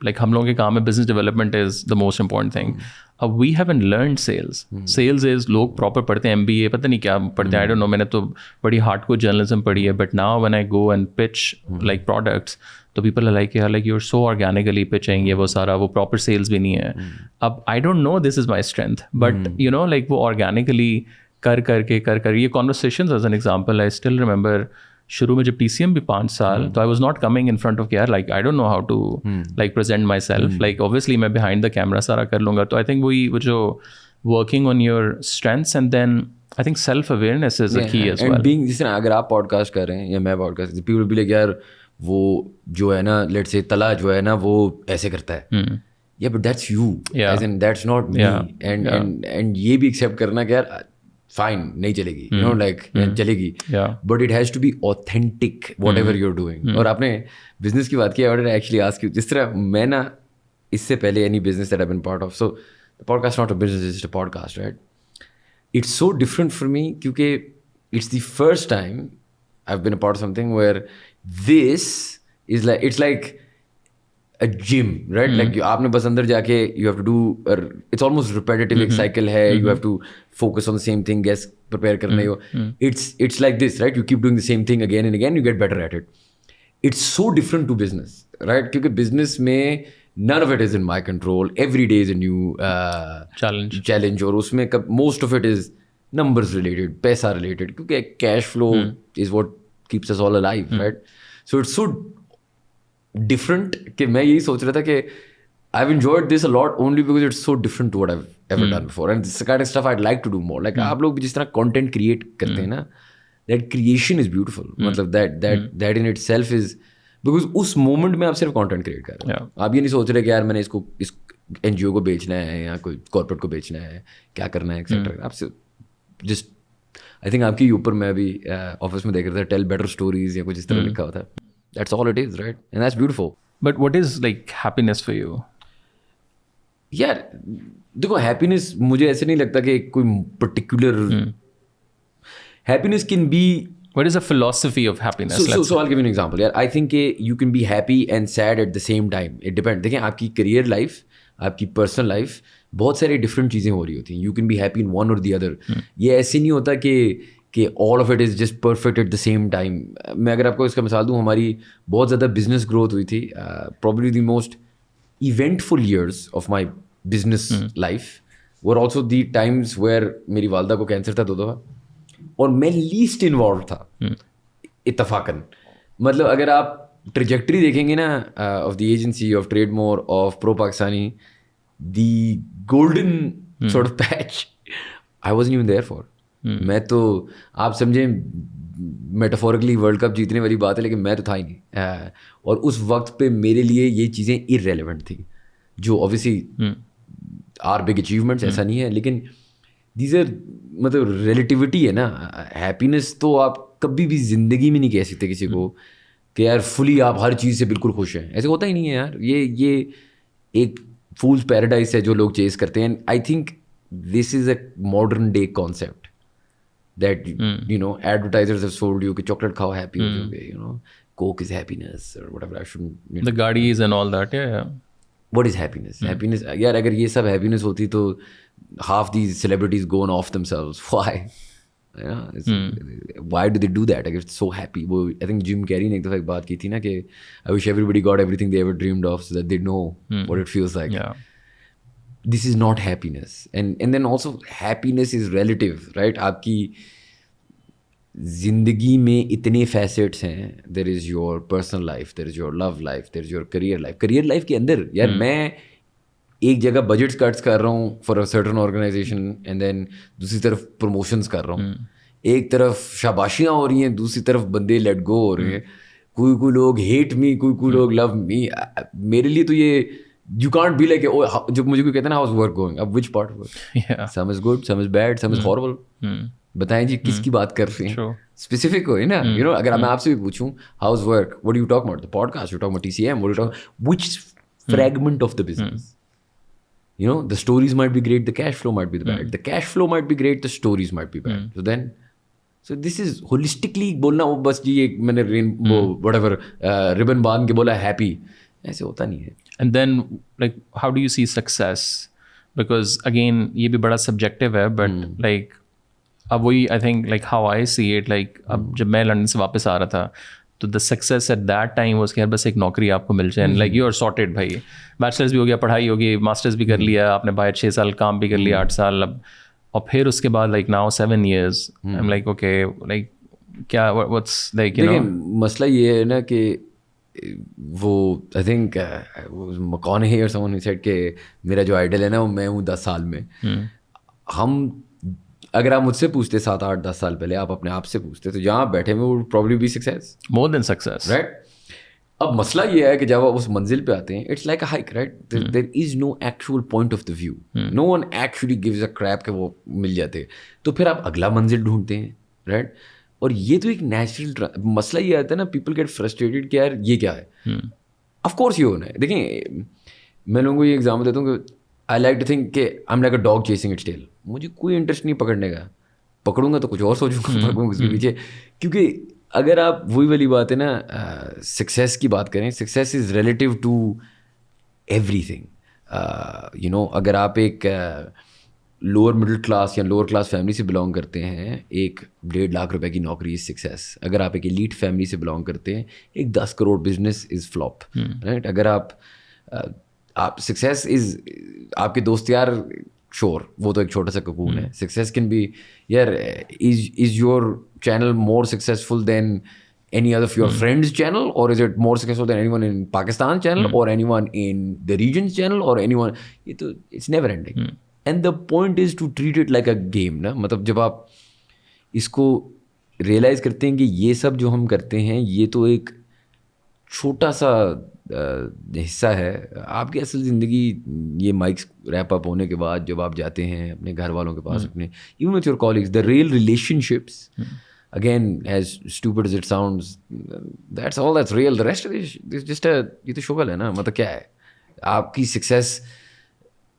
like हम लोगों के काम में business development is the most important thing. अब we haven't learned sales. Sales is लोग proper पढ़ते हैं, MBA पता नहीं क्या पढ़ते हैं, आई डोंट नो. मैंने तो बड़ी हार्डकोर जर्नलिज्म पढ़ी है, but now when I go and pitch like products, तो पीपल आर लाइक यार like you are so organically pitching, ये वो सारा, वो प्रॉपर सेल्स भी नहीं है. अब I don't know this is my strength, but you know like वो ऑर्गेनिकली कर ये conversations as an example. I still remember शुरू में जब TCM भी 5 साल, तो I was not coming in front of यार like I don't know how to like present my like obviously मैं बिहाइंड द कैमरा सारा कर लूँगा. तो आई थिंक वो जो working on your strengths and then I think self awareness is a key as well. Being, जिस तरह अगर आप पॉडकास्ट कर रहे हैं या मैं पॉडकास्ट, पीपल बी लाइक यार वो जो है ना, लेट्स से तला जो है ना वो ऐसे करता है. Yeah, but that's you. As in, that's not me. And ये भी एक्सेप्ट करना कि यार फाइन नहीं चलेगी, यू नो लाइक चलेगी, Yeah. But it has to be authentic whatever you're doing. और आपने बिजनेस की बात की, I wanted actually ask you, जिस तरह मैं ना इससे पहले any business that I been part of, so the podcast not a business, it's a podcast, right? It's so different for me क्योंकि it's the first time I've been a part of something where this is like, it's like a gym, right? Like आपने बस अंदर जाके you have to do, it's almost repetitive, एक cycle है, you have to focus on the same thing, guess prepare करने हो. It's like this, right? You keep doing the same thing again and again, you get better at it. It's so different to business, right? क्योंकि business में none of it is in my control. Every day is a new challenge. और उसमें most of it is numbers related, पैसा related, क्योंकि cash flow is what keeps us all alive, right? So it's so different कि मैं यही सोच रहा था कि I've enjoyed this a lot only because it's so different to what I've ever done before, and this is the kind of stuff I'd like to do more. Like आप लोग भी जिस तरह content create करते हैं ना, that creation is beautiful. मतलब that in itself is, because उस moment में आप सिर्फ content create कर रहे हैं. आप ये नहीं सोच रहे कि यार मैंने इसको इस NGO को बेचना है या कोई corporate को बेचना है, क्या करना है etc. आपसे just I think आपके ऊपर मैं अभी ऑफिस में देख रहा था, tell better stories या कुछ इस तरह लिखा हुआ था. That's all it is, right? And that's beautiful. But what is like happiness for you? यार देखो, हैप्पीनेस मुझे ऐसे नहीं लगता कि कोई particular happiness can be. What is the philosophy of happiness? So I'll give you an example. यार, I think you can be happy and sad at the same time. It depends. देखिए आपकी career life, आपकी personal life, बहुत सारी different चीज़ें हो रही होती हैं. You can be happy in one or the other. ये ऐसे नहीं होता कि all of it is just perfect at the same time. मैं अगर आपको इसका मिसाल दूँ, हमारी बहुत ज़्यादा business growth हुई थी. Probably the most eventful years of my business life were also the times where मेरी वालदा को कैंसर था 2 दफ़ा और मैं लीस्ट इन्वॉल्व था इत्तफाकन. मतलब अगर आप ट्रेजेक्टरी देखेंगे ना of the agency, of Trademore, of ProPakistani, the golden sort of patch I wasn't even there for. मैं तो आप समझें मेटाफोरिकली वर्ल्ड कप जीतने वाली बात है, लेकिन मैं तो था ही नहीं. और उस वक्त पे मेरे लिए ये चीज़ें इररेलेवेंट थी, जो ऑब्वियसली आर बिग अचीवमेंट्स, ऐसा नहीं है, लेकिन दीज आर मतलब रिलेटिविटी है ना. हैप्पीनेस तो आप कभी भी ज़िंदगी में नहीं कह सकते किसी को कि यार फुली आप हर चीज़ से बिल्कुल खुश हैं. ऐसे होता ही नहीं है यार. ये एक फूल्स पैराडाइज है जो लोग चेस करते हैं. I think this is a modern day concept that you know advertisers have sold you कि चॉकलेट खाओ हैप्पी हो जाओगे, you know, Coke is happiness और whatever. I shouldn't, the gaadis and all that. Yeah. What is happiness? Happiness, यार अगर ये सब happiness होती तो half these celebrities go on off themselves. Why? Why do they do that? Like, it's so happy. वो I think Jim Carrey ने एक दफ़ा एक बात की थी ना कि I wish everybody got everything they ever dreamed of so that they know what it feels like. Yeah. This is not happiness. And then also happiness is relative, right? आपकी ज़िंदगी में इतने फैसेट्स हैं. There is your personal life, there is your love life, there is your career life. Career life के अंदर यार मैं एक जगह बजट्स कट्स कर रहा हूँ for a certain organization, and then दूसरी तरफ प्रमोशंस कर रहा हूँ. एक तरफ शाबाशियाँ हो रही हैं, दूसरी तरफ बंदे लेट गो हो रहे हैं. कोई लोग हेट मी, कोई लोग लव मी. मेरे लिए तो ये यू कांट बी लाइक, जो मुझे कोई कहता है ना, हाउ इज वर्क गोइंग, अब which part work, some is good, some is bad, some is horrible. बताएं जी किसकी बात कर रहे हैं, स्पेसिफिक हो ना. यू नो अगर मैं आपसे भी पूछूं how is work, what do you talk about the podcast, you talk about TCM, what do you talk, which fragment of the business. You know, the stories might be great, the cash flow might be bad. The cash flow might be great, the stories might be bad. So this is holistically बोलना, वो बस जी एक मैंने वो whatever ribbon बांध के बोला happy, ऐसे होता नहीं है. And then like how do you see success? Because again ये भी बड़ा subjective है, but like अब वही I think like how I see it, like अब जब मैं लंदन से वापस आ रहा था तो the success at that time वो उसके बस एक नौकरी आपको मिल जाए, लाइक यू आर सॉर्टेड भाई. बैचलर्स भी हो गया, पढ़ाई होगी, मास्टर्स भी कर लिया आपने, बाहर 6 साल काम भी कर लिया, 8 साल अब, और फिर उसके बाद like now 7 years I am like okay, like क्या व्हाट्स लाइक यू नो. मसला ये है ना कि वो आई थिंक McConaughey और समवन सेड कि मेरा जो आइडल है ना वो मैं हूँ 10 साल में. हम अगर आप मुझसे पूछते 7, 8, 10 साल पहले, आप अपने आप से पूछते तो जहाँ आप बैठे में वो probably be success, more than success, right. अब मसला ये है कि जब आप उस मंजिल पे आते हैं, it's like a hike, right? There is no actual point of the view, no one actually gives a crap कि वो मिल जाते, तो फिर आप अगला मंजिल ढूंढते हैं, राइट? और ये तो एक नेचुरल मसला ये आता है ना, पीपल गेट फ्रस्ट्रेटेड कि यार ये क्या है। ऑफ कोर्स ये होना है। देखिए, मैं लोगों को ये एग्जाम्पल देता हूँ कि आई लाइक टू थिंक कि I am like a dog chasing its tail. मुझे कोई इंटरेस्ट नहीं पकड़ने का, पकड़ूंगा तो कुछ और सोचूंगा पकड़ूंगा उसके पीछे। क्योंकि अगर आप वही वाली बात है ना, सक्सेस की बात करें, success is relative to everything. You know, अगर आप एक लोअर मिडिल क्लास या लोअर क्लास फैमिली से बिलोंग करते हैं, 1-1.5 लाख रुपए की नौकरी इज सक्सेस। अगर आप एक एलीट फैमिली से बिलोंग करते हैं, एक 10 crore business is flop, right? अगर आप सक्सेस इज आपके दोस्त यार, श्योर वो तो एक छोटा सा ककून है। सक्सेस कैन बी यार, is your channel more successful than any other of your friends' channel, or is it more successful than anyone in Pakistan channel or anyone in the region's channel or anyone? It's never ending. And the point is to treat it like a game ना। मतलब जब आप इसको realise करते हैं कि ये सब जो हम करते हैं ये तो एक छोटा सा हिस्सा है आपकी असल ज़िंदगी। ये माइक्स रैप अप होने के बाद जब आप जाते हैं अपने घर वालों के पास, अपने even with your colleagues, the real relationships, again, as stupid as it sounds, that's all that's real. The rest of it is just ये तो शुगल है ना। मतलब क्या है आपकी success?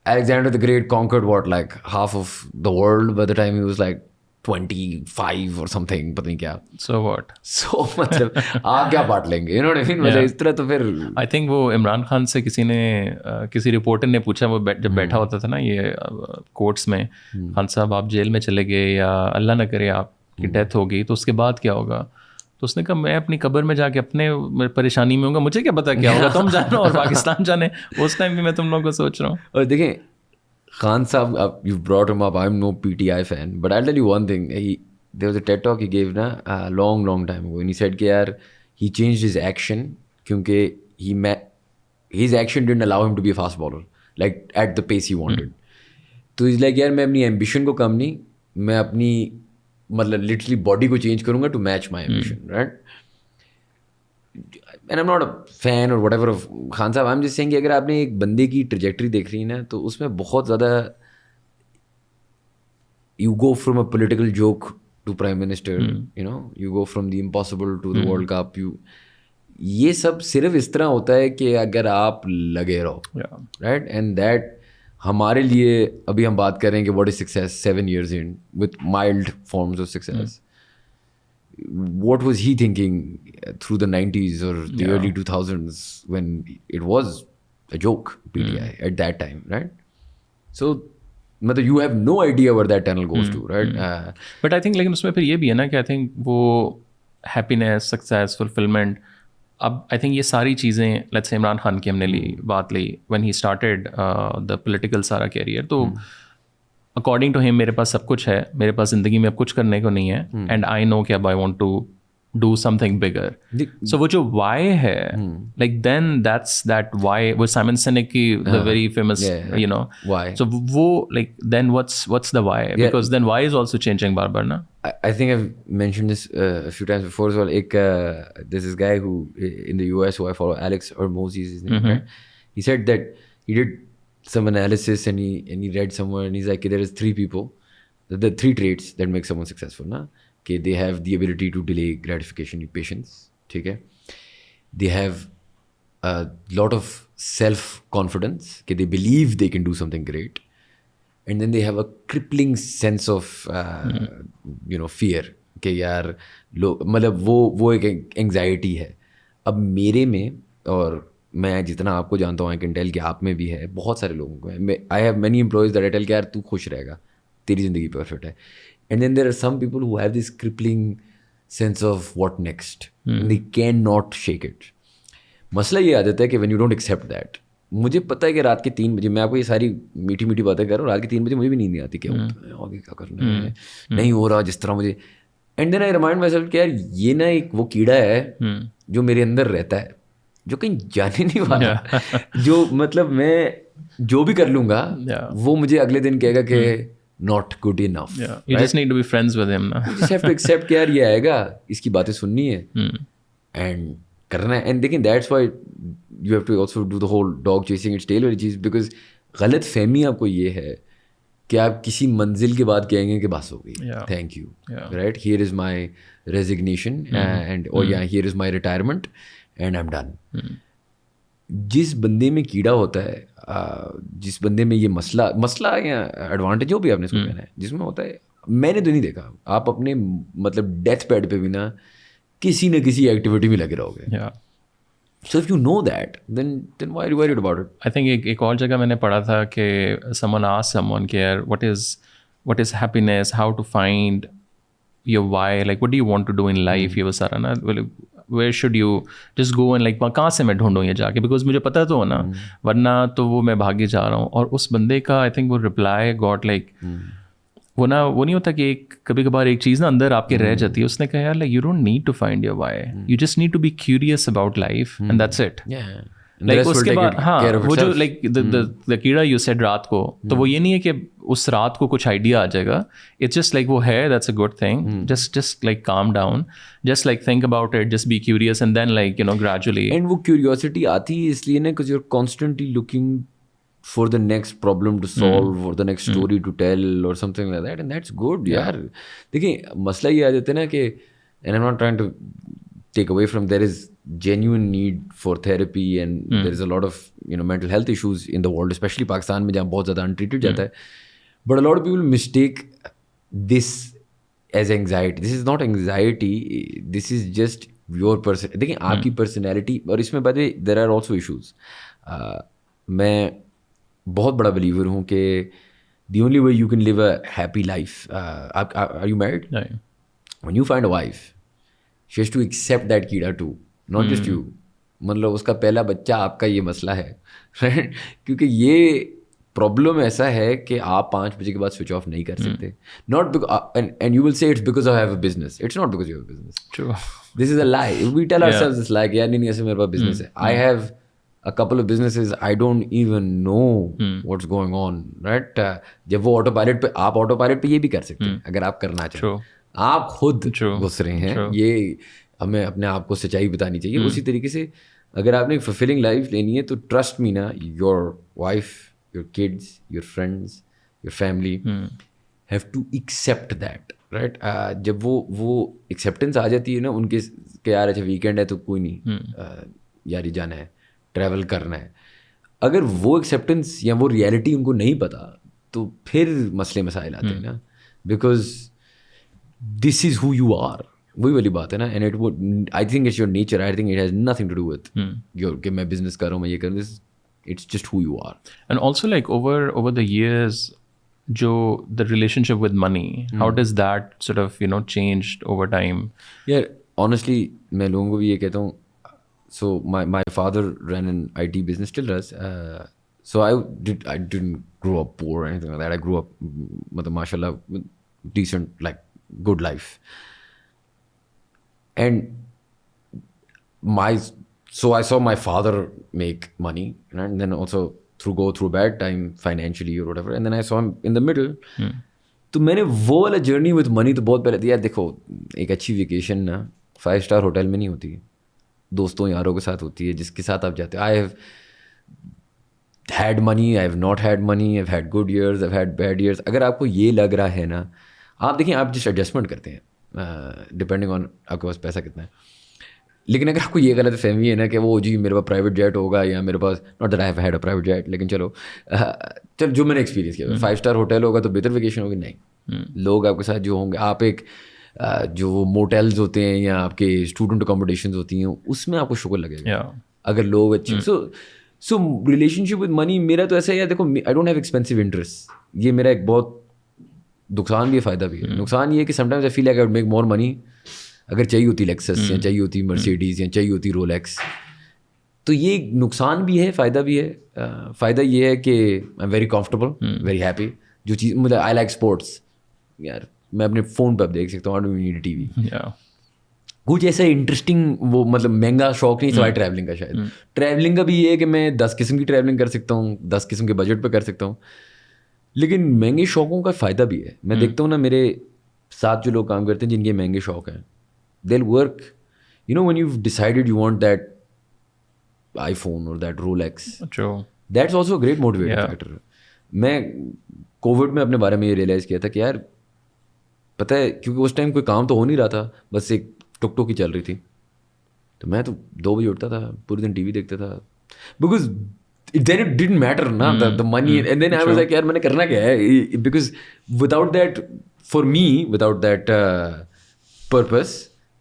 Alexander the Great conquered what, like half of the world by the time he was like 25 or something, पता नहीं क्या। So what? So मतलब आप क्या बांट लेंगे, you know what I mean? मतलब इस तरह तो फिर I think वो इमरान खान से किसी रिपोर्टर ने पूछा, वो जब बैठा होता था ना ये कोर्ट्स में, खान साहब आप जेल में चले गए या अल्लाह ना करे आप की डेथ हो गई तो उसके बाद क्या होगा? तो उसने कहा मैं अपनी कब्र में जाके अपने परेशानी में होऊंगा, मुझे क्या पता क्या होगा, तुम जानो और पाकिस्तान जाने। उस टाइम भी मैं तुम लोगों को सोच रहा हूँ। और देखें खान साहब, you brought him up, I am no PTI fan, but I'll tell you one thing, there was a TED talk he gave na long time ago, and he said कि यार he changed his action क्योंकि his action didn't allow him to be a fast bowler like at the pace he wanted. तो he's like यार मैं अपनी ambition को कम नहीं, मैं अपनी मतलब लिटरली बॉडी को चेंज करूंगा to match my ambition, right? And I am not a fan और व्हाटएवर ऑफ खान साहब, आई एम जस्ट सेइंग कि अगर आपने एक बंदे की ट्रैजेक्टरी देख रही है ना, तो उसमें बहुत ज़्यादा you go from a political joke to prime minister, you know, you go from the impossible to the world cup. ये सब सिर्फ इस तरह होता है कि अगर आप लगे रहो, राइट? एंड दैट हमारे लिए अभी हम बात कर रहे हैं कि what is success 7 years in with mild forms of success. What was he thinking through the 90s or the early 2000s when it was a joke, PTI at that time, right? So मतलब you have no idea where that tunnel goes to, right? But I think लेकिन उसमें फिर ये भी है ना कि I think वो happiness, success, fulfillment, अब आई थिंक ये सारी चीज़ें, लेट्स से इमरान खान की हमने बात ली, when he started the political सारा कैरियर, तो अकॉर्डिंग टू हिम मेरे पास सब कुछ है, मेरे पास ज़िंदगी में अब कुछ करने को नहीं है, एंड आई नो कि अब I want to do something bigger. So वो जो वाई है, like then that's that why, वो साइमन सिनेक की the very famous you know why, so वो like then what's the why, because then why is also changing बार बार ना। I think I've mentioned this a few times before as well. There's this guy who in the US who I follow, Alex Hormozi is his name, right? He said that he did some analysis and he read somewhere and he's like, there is 3 people, the 3 traits that make someone successful. Na? Okay, they have the ability to delay gratification, patience. Okay, they have a lot of self-confidence. Okay, they believe they can do something great. And then they have a crippling sense of you know, fear कि यार मतलब वो एक anxiety है। अब मेरे में, और मैं जितना आपको जानता हूँ, आई कैन टेल कि आप में भी है, बहुत सारे लोगों को है। I have many employees that I tell कि यार तू खुश रहेगा, तेरी ज़िंदगी परफेक्ट है। And then there are some people who have this crippling sense of what next, they can not shake it. मसला ये आ जाता है कि when you don't accept that, मुझे पता है कि रात के 3 बजे, मैं आपको ये सारी मीठी मीठी बातें कर रहा हूँ, रात के 3 बजे मुझे भी नींद नहीं आती, क्या होता है आगे, क्या करना है, नहीं हो रहा जिस तरह मुझे। And then I remind myself कि यार ये ना एक वो कीड़ा है जो मेरे अंदर रहता है, जो कहीं जाने नहीं वाला, जो मतलब मैं जो भी कर लूँगा वो मुझे अगले दिन कहेगा कि not good enough. You just need to be friends with him ना। You just have to accept कि यार ये आएगा, इसकी बातें सुननी है, एंड करना है. एंड देखिए that's why you have to also do the whole dog chasing its tail वाली चीज़, बिकॉज गलत फहमी आपको ये है कि आप किसी मंजिल के बाद कहेंगे कि बस हो गई, thank you, right, here is my resignation and और या here is my retirement and I am done. जिस बंदे में कीड़ा होता है, जिस बंदे में ये मसला या एडवांटेज जो भी आपने इसको कहना है, जिसमें होता है, मैंने तो नहीं देखा आप अपने मतलब डेथ बेड पे भी ना किसी न किसी एक्टिविटी में लगे रहोगे. So if you know that, then why are you worried about it? I think एक और जगह मैंने पढ़ा था कि someone asked someone कि यार what is happiness, how to find your why, like what do you want to do in life, ये वो सारा ना, where should you just go and like कहाँ से मैं ढूंढूँ ये जाके, because मुझे पता तो हो ना, वरना तो वो मैं भागे जा रहा हूँ. और उस बंदे का I think वो reply got like वो नहीं होता कि कभी कभार एक चीज़ ना अंदर आपके रह जाती है. उसने कहा यार like you don't need to find your why, you just need to be curious about life and that's it. Like उसके बाद हाँ वो जो लाइक द कीड़ा यू सेड रात को, तो वो ये नहीं है कि उस रात को कुछ आइडिया आ जाएगा. इट्स जस्ट लाइक वो है, that's a good thing. Just like calm down, just like think about it, just be curious and then like you know gradually. And वो क्यूरियोसिटी आती है इसलिए ना because you are constantly looking for the next problem to solve or the next story to tell or something like that, and that's good. यार देखिए मसला ये आ जाता है ना कि, and I'm not trying to take away from, there is genuine need for therapy and there is a lot of mental health issues in the world, especially Pakistan में जहाँ बहुत ज़्यादा untreated जाता है. But a lot of people mistake this as anxiety. This is not anxiety. This is just your person. देखिए आपकी personality, और इसमें by the way there are also issues. मैं बहुत बड़ा बिलीवर हूँ कि the only way you can live a happy life, are you married? When you find a wife, she has to accept that कीड़ा too, not just you. मतलब उसका पहला बच्चा आपका ये मसला है, right? क्योंकि ये प्रॉब्लम ऐसा है कि आप 5 बजे के बाद स्विच ऑफ नहीं कर सकते. Not because and you will say it's because I have a business. It's not because you have a business. True. This is a lie. We tell ourselves this lie कि यार नहीं ऐसे मेरे पास business है. I have a couple of businesses, I don't even know what's going on, right? जब वो auto pilot पे, आप ऑटो पायलट पे ये भी कर सकते हैं अगर आप करना चाहें. आप खुद घुस रहे हैं. ये हमें अपने आप को सच्चाई बतानी चाहिए. उसी तरीके से अगर आपने एक फुलफिलिंग लाइफ लेनी है तो ट्रस्ट मी ना, your wife, your kids, your friends, your family have to accept that, right? जब वो एक्सेप्टेंस आ जाती है ना उनके कि यार अच्छा वीकेंड है तो कोई नहीं, यार ये जाना है, ट्रैवल करना है. अगर वो एक्सेप्टेंस या वो रियलिटी उनको नहीं पता तो फिर मसले मसाइल आते हैं ना, because this is who you are. वही वाली बात है ना. And it would, I think it's your nature. I think it has nothing to do with your कि मैं बिजनेस कर रहा हूँ, मैं ये कर रहा हूँ. It's just who you are. And also like over the years जो the relationship with money, how does that sort of changed over time? यार ऑनेस्टली मैं लोगों को भी ये कहता हूँ. So my father ran an IT business, still does. So I didn't grow up poor or anything like that. I grew up, mashallah, with decent, like good life. And so I saw my father make money, and then also through bad time financially or whatever. And then I saw him in the middle. तो मैंने वो वाला journey with money तो बहुत पहले दिया. देखो एक अच्छी वेकेशन ना 5-star होटल में नहीं होती, दोस्तों यारों के साथ होती है, जिसके साथ आप जाते हो. आई have had money, I have not had money, I have had good years, I have had bad years. अगर आपको ये लग रहा है ना, आप देखिए आप जिस एडजस्टमेंट करते हैं डिपेंडिंग ऑन आपके पास पैसा कितना है. लेकिन अगर आपको ये गलत फहमी है ना कि वो जी मेरे पास प्राइवेट जेट होगा या मेरे पास, not that I have had a private jet, लेकिन चलो जो मैंने एक्सपीरियंस किया 5-star होटल होगा तो बेहतर वेकेशन होगी. नहीं, लोग आपके साथ जो होंगे, आप एक जो मोटेल्स होते हैं या आपके स्टूडेंट अकोमोडेशंस होती हैं उसमें आपको शुक्र लगेगा अगर लोग अच्छे. सो रिलेशनशिप विद मनी मेरा तो ऐसा है यार, देखो I don't have expensive interest. ये मेरा एक बहुत नुकसान भी है, फ़ायदा भी है. नुकसान ये है कि sometimes I feel like I would make more money अगर चाहिए होती लेक्सस या चाहिए होती मर्सिडीज़ या चाहिए होती रोलेक्स. तो ये नुकसान भी है, फ़ायदा भी है. फ़ायदा ये है कि I am very comfortable, very happy. जो चीज़ मतलब आई लाइक स्पोर्ट्स, यार मैं अपने फ़ोन पर अब देख सकता हूँ, आई डोंट नीड टीवी. कुछ ऐसा इंटरेस्टिंग वो मतलब महंगा शौक नहीं सवाई ट्रैवलिंग का. शायद ट्रैवलिंग का भी ये है कि मैं 10 किस्म की ट्रैवलिंग कर सकता हूँ, 10 किस्म के बजट पे कर सकता हूँ. लेकिन महंगे शौकों का फ़ायदा भी है. मैं देखता हूँ ना मेरे साथ जो लोग काम करते हैं जिनके महंगे शौक हैं, they will work You know, when you've decided you want that iPhone or that Rolex, True. that's also a great motivating Yeah. factor. मैं कोविड में अपने बारे में ये रियलाइज़ किया था कि यार पता है, क्योंकि उस टाइम कोई काम तो हो नहीं रहा था, बस एक टुक टुक ही चल रही थी, तो मैं तो 2 बजे उठता था, पूरे दिन टीवी देखता था, because then it didn't matter ना, the money, and then I was like यार मैंने करना क्या है, because without that, for me, without that purpose,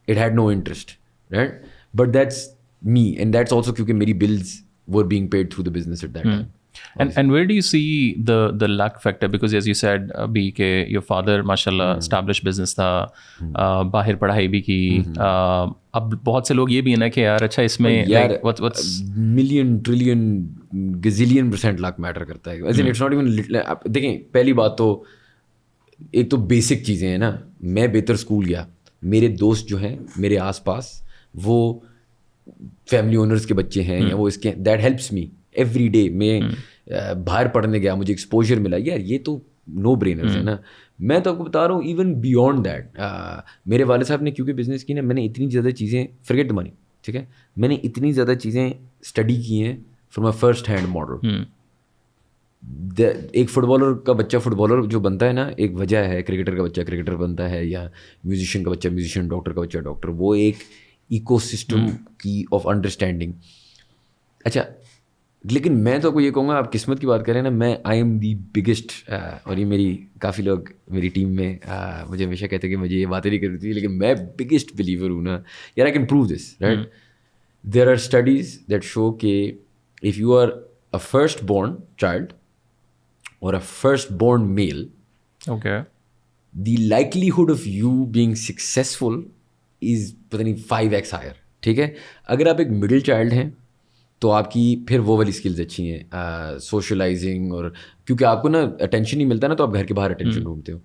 it had no interest, right? But that's me, and that's also क्योंकि मेरी bills were being paid through the business at that time. And where do you see the luck factor? Because as you said, BK, your father, mashallah, established business था, बाहर पढ़ाई भी की. अब बहुत से लोग ये भी है ना कि यार अच्छा इसमें यार like, what's million trillion gazillion % luck matter करता है. As in, it's not even देखें, पहली बात तो एक तो बेसिक चीज़ें हैं ना. मैं बेहतर स्कूल गया, मेरे दोस्त जो हैं मेरे आसपास वो फैमिली ओनर्स के बच्चे हैं या वो इसके, that helps me every day. मैं बाहर पढ़ने गया, मुझे एक्सपोजर मिला, यार ये तो नो ब्रेनर्स है ना. मैं तो आपको बता रहा हूँ, इवन बियॉन्ड दैट, मेरे वाले साहब ने क्योंकि बिजनेस की ना, मैंने इतनी ज़्यादा चीज़ें, फॉरगेट द मनी, ठीक है, मैंने इतनी ज़्यादा चीज़ें स्टडी की हैं from a first hand model. एक फुटबॉलर का बच्चा फुटबॉलर जो बनता है ना, एक वजह है, क्रिकेटर का बच्चा क्रिकेटर बनता है, या म्यूजिशियन का बच्चा म्यूजिशियन, डॉक्टर का बच्चा डॉक्टर, वो एक इकोसिस्टम की ऑफ अंडरस्टैंडिंग. अच्छा, लेकिन मैं तो आपको ये कहूँगा, आप किस्मत की बात करें ना, मैं आई एम दी बिगेस्ट, और ये मेरी काफ़ी लोग मेरी टीम में मुझे हमेशा कहते हैं कि मुझे ये बातें नहीं करती थी, लेकिन मैं बिगेस्ट बिलीवर हूँ ना यार. I can prove this, right? There are studies that show के if you are a first born child or a first-born male, okay, the likelihood of you being successful is पता नहीं 5x higher. ठीक है, अगर आप एक middle child हैं तो आपकी फिर वो वाली स्किल्स अच्छी हैं, सोशलाइजिंग, और क्योंकि आपको ना अटेंशन नहीं मिलता ना, तो आप घर के बाहर अटेंशन ढूंढते हो.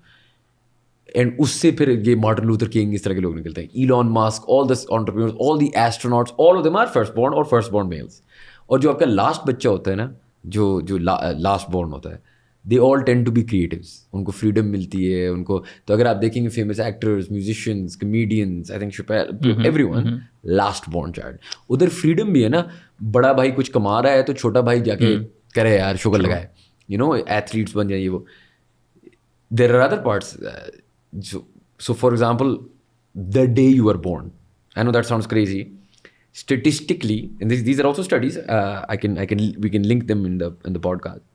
एंड उससे फिर ये मार्टिन लूथर किंग, इस तरह के लोग निकलते हैं, Elon Musk, all the entrepreneurs, all the astronauts, all of them are first born और फर्स्ट बॉर्न मेल्स. और जो आपका लास्ट बच्चा होता है ना, जो लास्ट बॉर्न होता है, they all tend to be creatives. उनको फ्रीडम मिलती है उनको. तो अगर आप देखेंगे famous actors, musicians, comedians, I think Chappelle, everyone, last born child. उधर फ्रीडम भी है ना, बड़ा भाई कुछ कमा रहा है तो छोटा भाई जाके करे यार, शुगर लगाए, यू नो, एथलीट्स बन जाए, ये वो. There are other parts. So for example, the day you are born, I know that sounds crazy, statistically, and these are also studies, we can link them in the podcast,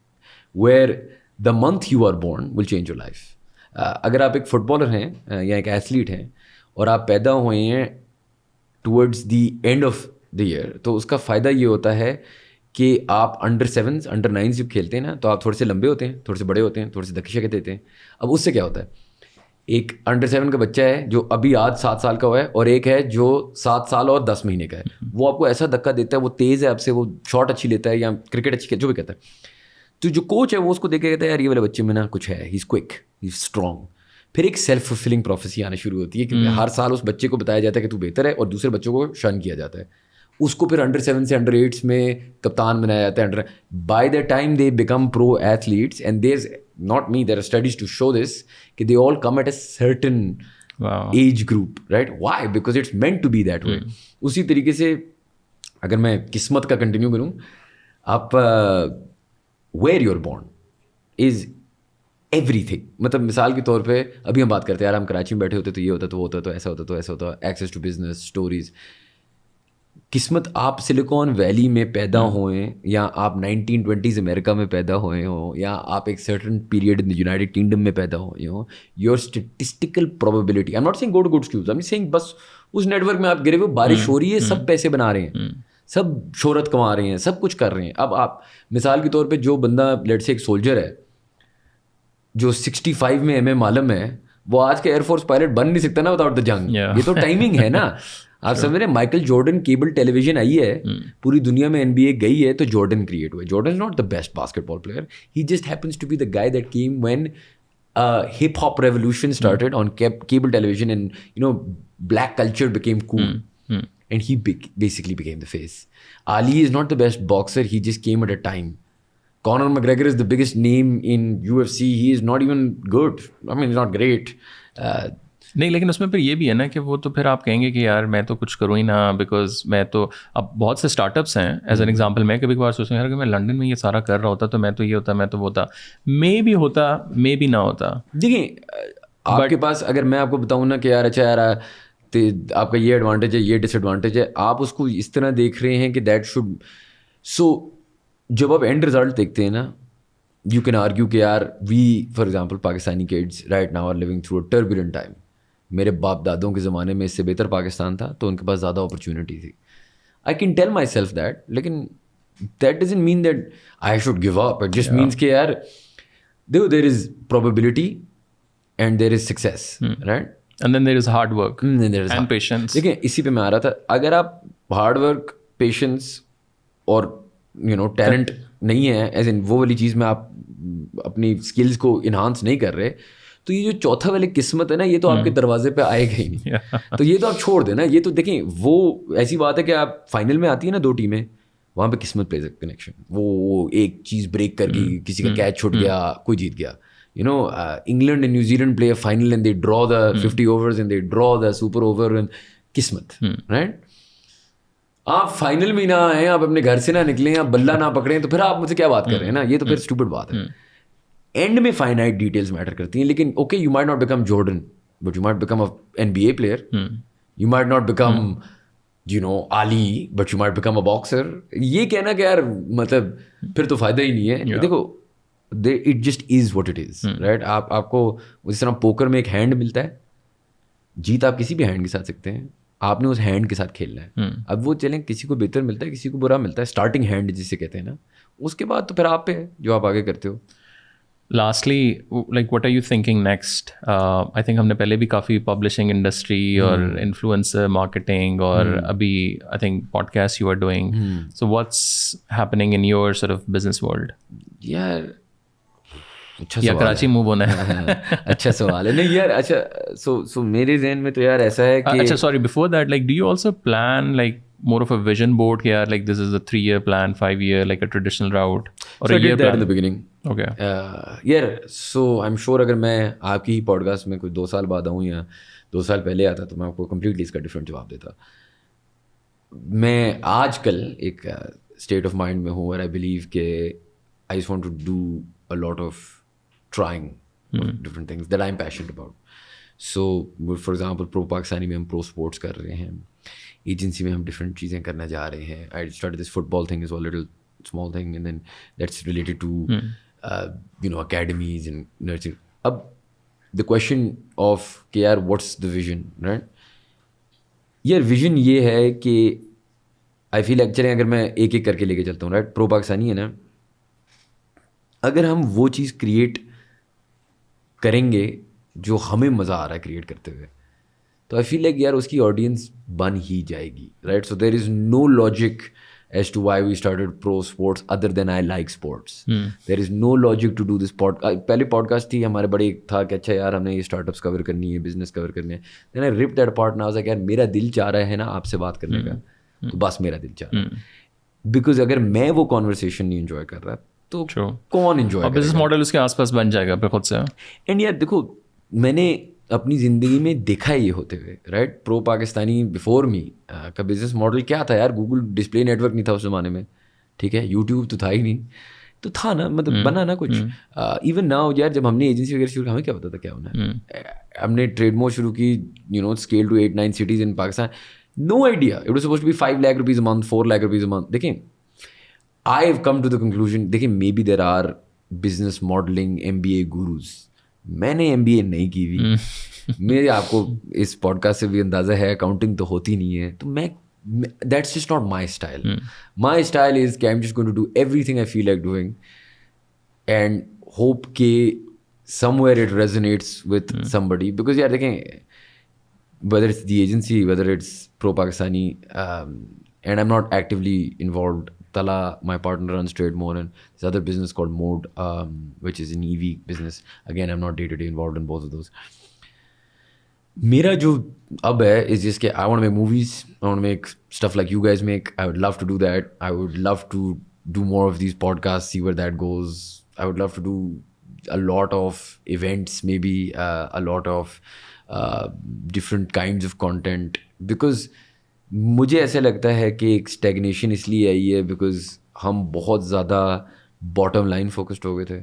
where the month you are born will change your life. अगर आप एक footballer हैं या एक athlete हैं और आप पैदा हुए हैं towards the end of the year, तो उसका फ़ायदा ये होता है कि आप अंडर 7s अंडर 9s जब खेलते हैं ना, तो आप थोड़े से लंबे होते हैं, थोड़े से बड़े होते हैं, थोड़े से धक्के देते हैं. अब उससे क्या होता है, एक अंडर 7 का बच्चा है जो अभी आज 7 साल का हुआ है, और एक है जो 7 साल और 10 महीने का है. वो आपको ऐसा धक्का देता है, वो तेज़ है आपसे, वो शॉट अच्छी लेता है या क्रिकेट अच्छी, जो भी कहता है. तो जो कोच है वो उसको देख के कहता है यार ये वाले बच्चे में ना कुछ है, he is quick, he is strong. फिर एक सेल्फ फुलफिलिंग प्रोफेसी आना शुरू होती है, क्योंकि हर साल उस बच्चे को बताया जाता है कि तू बेहतर है, और दूसरे बच्चों को शन किया जाता है. उसको फिर अंडर 7 से अंडर 8s में कप्तान बनाया जाता है. By the time they become pro athletes, and there is not me, there are studies to show this कि they all come at a certain age group, right? Why? Because it's meant to be that way. उसी तरीके से अगर मैं किस्मत का continue करूँ, आप where you're born is everything. मतलब मिसाल के तौर पे अभी हम बात करते हैं यार, हम कराची में बैठे होते तो ये होता, तो वो होता, तो ऐसा होता, तो ऐसा होता, एक्सेस टू बिजनेस, स्टोरीज. किस्मत, आप सिलिकॉन वैली में पैदा हुए, या आप 1920s अमेरिका में पैदा हुए हो, या आप एक certain period in the United Kingdom में पैदा हुए हो, your statistical probability, I am not saying go to good schools, I am saying बस उस नेटवर्क में आप गिरे हुए, बारिश हो रही है, सब पैसे बना रहे हैं, सब शोहरत कमा रहे हैं, सब कुछ कर रहे हैं. अब आप मिसाल के तौर पे जो बंदा लेट्स से एक सोल्जर है जो 65 में एमए मालूम है, वो आज के एयरफोर्स पायलट बन नहीं सकता ना विदाउट द जंग. ये तो टाइमिंग है ना. आप समझ रहे हैं, माइकल जॉर्डन केबल टेलीविजन आई है, पूरी दुनिया में NBA गई है, तो जॉर्डन क्रिएट हुआ. Jordan is not the best basketball player, he just happens to be the guy that came when hip hop revolution started on cable television, and you know, black culture became cool. And he basically became the face. Ali is not the best boxer, he just came at a time. Conor McGregor is the biggest name in UFC, he is not even good. I mean, he's not great. नहीं, लेकिन उसमें फिर ये भी है ना कि वो तो फिर आप कहेंगे कि यार मैं तो कुछ करूँ ही ना, बिकॉज मैं तो, अब बहुत से स्टार्टअप्स हैं एज एन एग्जांपल, मैं कभी कभार सोचता हूँ यार कि मैं लंदन में ये सारा कर रहा होता तो मैं तो ये होता, मैं तो वो होता, मे भी ना होता। देखिए आपके पास, अगर मैं आपको बताऊं ना कि यार अच्छा यार आपका ये एडवांटेज है, ये डिसएडवांटेज है, आप उसको इस तरह देख रहे हैं कि दैट शुड, सो जब आप एंड रिजल्ट देखते हैं ना, यू कैन आर्ग्यू कि यार we for example Pakistani kids right now are living through a turbulent time. मेरे बाप दादों के ज़माने में इससे बेहतर पाकिस्तान था, तो उनके पास ज़्यादा अपॉर्चुनिटी थी। I can tell my self that, लेकिन that doesn't mean that I should give up. It just means कि यार देखो there is probability and there is success, right, and then there is hard work there is and patience. देखिए इसी पे मैं आ रहा था, अगर आप हार्ड वर्क, पेशेंस और टैलेंट नहीं है, एज इन वो वाली चीज़ में आप अपनी स्किल्स को इन्हांस नहीं कर रहे, तो ये जो चौथा वाली किस्मत है ना, ये तो आपके दरवाजे पे आएगा ही नहीं। तो ये तो आप छोड़ देना। ये तो देखें, वो ऐसी बात है कि आप फाइनल में आती है ना दो टीमें, वहाँ पे किस्मत प्लेज अ कनेक्शन। वो एक चीज़ ब्रेक कर गई, किसी का कैच छूट गया, कोई जीत गया। England and New Zealand play a final and they draw the 50 overs and they draw the super over and किस्मत, right? आप फाइनल में ना आए, आप अपने घर से ना निकले, आप बल्ला ना पकड़े, तो फिर आप मुझसे क्या बात कर रहे हैं ना? ये तो फिर स्टूपिड बात है। एंड में फाइनाइट डिटेल्स मैटर करती हैं, लेकिन okay you might not become Jordan, but you might become a NBA player, you might not become Ali, but you might become a boxer. ये कहना कि यार मतलब फिर तो फायदा ही नहीं है। देखो it just is what it is, right. आपको जिस तरह पोकर में एक हैंड मिलता है, जीत आप किसी भी हैंड के साथ सकते हैं, आपने उस हैंड के साथ खेलना है। अब वो चलें, किसी को बेहतर मिलता है, किसी को बुरा मिलता है, स्टार्टिंग हैंड जिसे कहते हैं ना, उसके बाद तो फिर आप पे है जो आप आगे करते हो। Lastly, like what are you thinking next? I think हमने पहले भी काफ़ी publishing industry और influencer marketing और अभी I think podcast you are doing. So what's happening in your sort of business world? यार अच्छा या सवाल कराची है। मूव होना है? अच्छा सवाल है। नहीं यार, अच्छा सो मेरे जहन में तो यार ऐसा है कि अच्छा, sorry, before that, like do you also plan like more of a vision board here, like this is a 3-year plan, 5-year, like a traditional route, or so a I did year that plan? in the beginning. Okay. यार सो आई am sure अगर मैं आपकी ही podcast में कुछ 2 साल बाद आऊँ या 2 साल पहले आता, तो मैं आपको कम्प्लीटली इसका डिफरेंट जवाब देता। मैं आजकल एक स्टेट ऑफ माइंड में हूँ, और आई बिलीव के I just want to do a lot of trying different things that I am passionate about. So for example pro Pakistani में हम प्रो स्पोर्ट्स कर रहे हैं, एजेंसी में हम डिफरेंट चीज़ें करने जा रहे हैं। I started this football thing is a little small thing, and then that's related to academies and nurture. अब the question of कि यार what's the vision, right? यार विजन ये है कि आई फील चलें, अगर मैं एक एक करके लेके चलता हूँ, राइट। प्रो पाकिस्तानी है ना, अगर हम वो चीज़ क्रिएट करेंगे जो हमें मज़ा आ रहा है क्रिएट करते हुए, तो आई फील लाइक यार उसकी ऑडियंस बन ही जाएगी, right. So there is no logic as to why we started pro sports other than I like sports. There is no logic to do this पहले podcast थी हमारे बड़े था कि अच्छा यार हमने ये स्टार्टअप्स कवर करनी है, बिजनेस कवर करनी है। Then I ripped that part, and I was like यार मेरा दिल चाह रहा है ना आपसे बात करने का, तो बस मेरा दिल चाह रहा है। बिकॉज अगर मैं वो कॉन्वर्सेशन नहीं इन्जॉय कर रहा, तो कौन इन्जॉय करेगा? बिजनेस मॉडल उसके आसपास बन जाएगा फिर खुद से। एंड यार देखो, मैंने अपनी ज़िंदगी में देखा है ये होते हुए, right. Pro Pakistani before me का बिजनेस मॉडल क्या था यार? गूगल डिस्प्ले नेटवर्क नहीं था उस ज़माने में, ठीक है, यूट्यूब तो था ही नहीं, तो था ना, मतलब बना ना कुछ। इवन नाउ यार, जब हमने एजेंसी वगैरह शुरू की, हमें क्या पता था क्या होना है। हमने ट्रेडमो शुरू की, scale to 8-9 cities in Pakistan, no idea. It was supposed to be 5 lakh rupees a month, 4 lakh rupees a month. देखें, I have come to the conclusion, देखिए maybe there are business modelling MBA gurus, मैंने MBA नहीं की हुई। मेरे आपको इस podcast से भी अंदाज़ा है अकाउंटिंग तो होती नहीं है, तो मैं that's just not my style. My style is कि I am just going to do everything I feel like doing and hope के somewhere it resonates with somebody. Because यार देखें, whether it's the agency, whether it's Pro Pakistani, and I'm not actively involved. Talha, my partner, runs TradeMore, and this other business called Mode, which is an EV business. Again, I'm not day-to-day involved in both of those. मेरा जो अब है is just I want to make movies. I want to make stuff like you guys make. I would love to do that. I would love to do more of these podcasts, see where that goes. I would love to do a lot of events, maybe a lot of different kinds of content, because मुझे ऐसा लगता है कि एक stagnation इसलिए आई है because हम बहुत ज़्यादा बॉटम लाइन फोकस्ड हो गए थे.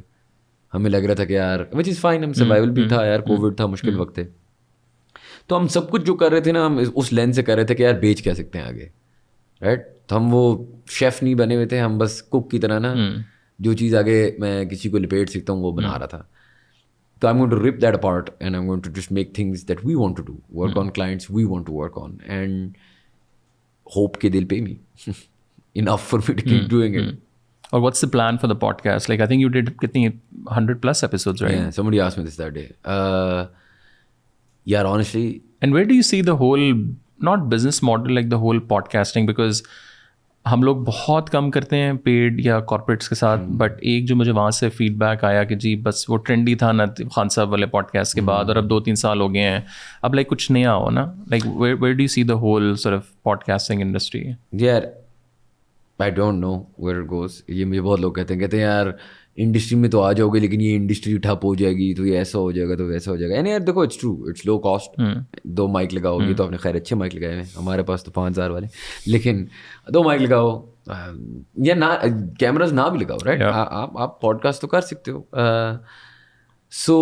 हमें लग रहा था कि यार विच इज़ फाइन, हम सर्वाइवल भी था यार, कोविड था, मुश्किल वक्त है, तो हम सब कुछ जो कर रहे थे ना हम उस लेंस से कर रहे थे कि यार बेच क्या सकते हैं आगे, राइट. तो हम वो शेफ़ नहीं बने हुए थे, हम बस कुक की तरह ना जो चीज़ आगे मैं किसी को लिपेट सकता हूँ वो बना रहा था. So I'm going to rip that apart and I'm going to just make things that we want to do, work on clients we want to work on, and hope that they'll pay me enough for me to keep doing it. Or what's the plan for the podcast? Like, I think you did 100 plus episodes, right? Yeah, somebody asked me this that day. Yeah, honestly. And where do you see the whole, not business model, like the whole podcasting? Because हम लोग बहुत कम करते हैं paid या corporates के साथ, but एक जो मुझे वहाँ से फीडबैक आया कि जी बस वो ट्रेंडी था ना खान साहब वाले पॉडकास्ट के बाद, और अब 2-3 साल हो गए हैं, अब लाइक कुछ नया हो ना, like where do you see the whole sort of podcasting industry? यार I don't know where it goes. ये मुझे बहुत लोग कहते हैं यार इंडस्ट्री में तो आ जाओगे लेकिन ये इंडस्ट्री ठप हो जाएगी, तो ये ऐसा हो जाएगा, तो वैसा हो जाएगा. यानी यार देखो, it's true, it's low cost. 2 mic लगाओ, ये तो आपने खैर अच्छे माइक लगाए हैं, हमारे पास तो 5,000 वाले, लेकिन 2 माइक लगाओ या ना कैमराज ना भी लगाओ, राइट. आप पॉडकास्ट तो कर सकते हो. सो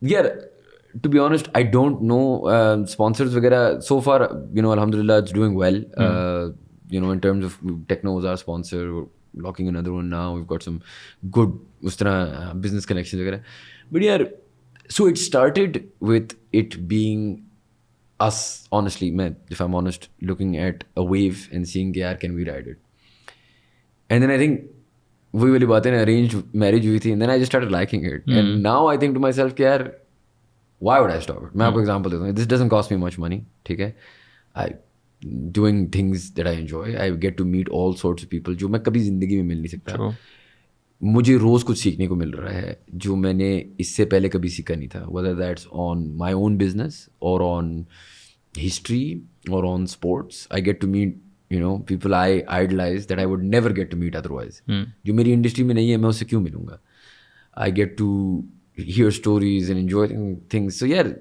यार to be honest I don't know sponsors वगैरह. सो फार अल्हम्दुलिल्लाह it's doing well. In terms of Techno was our sponsor, we're locking another one now, we've got some good us tarah business connections वगैरह. But yeah, so it started with it being us, honestly, man, if I'm honest, looking at a wave and seeing yaar can we ride it. And then I think वही वाली बात है ना, arranged marriage हुई थी, and then I just started liking it. And now I think to myself कि यार why would I stop it. मैं आपको example देता हूँ, this doesn't cost me much money, ठीक है. I doing things that I enjoy, I get to meet all sorts of people जो मैं कभी ज़िंदगी में मिल नहीं सकता. मुझे रोज़ कुछ सीखने को मिल रहा है जो मैंने इससे पहले कभी सीखा नहीं था, whether that's on my own business or on history or on sports. I get to meet people I idolize that I would never get to meet otherwise. जो मेरी इंडस्ट्री में नहीं है मैं उससे क्यों मिलूँगा. I get to hear stories and enjoy things. So yeah,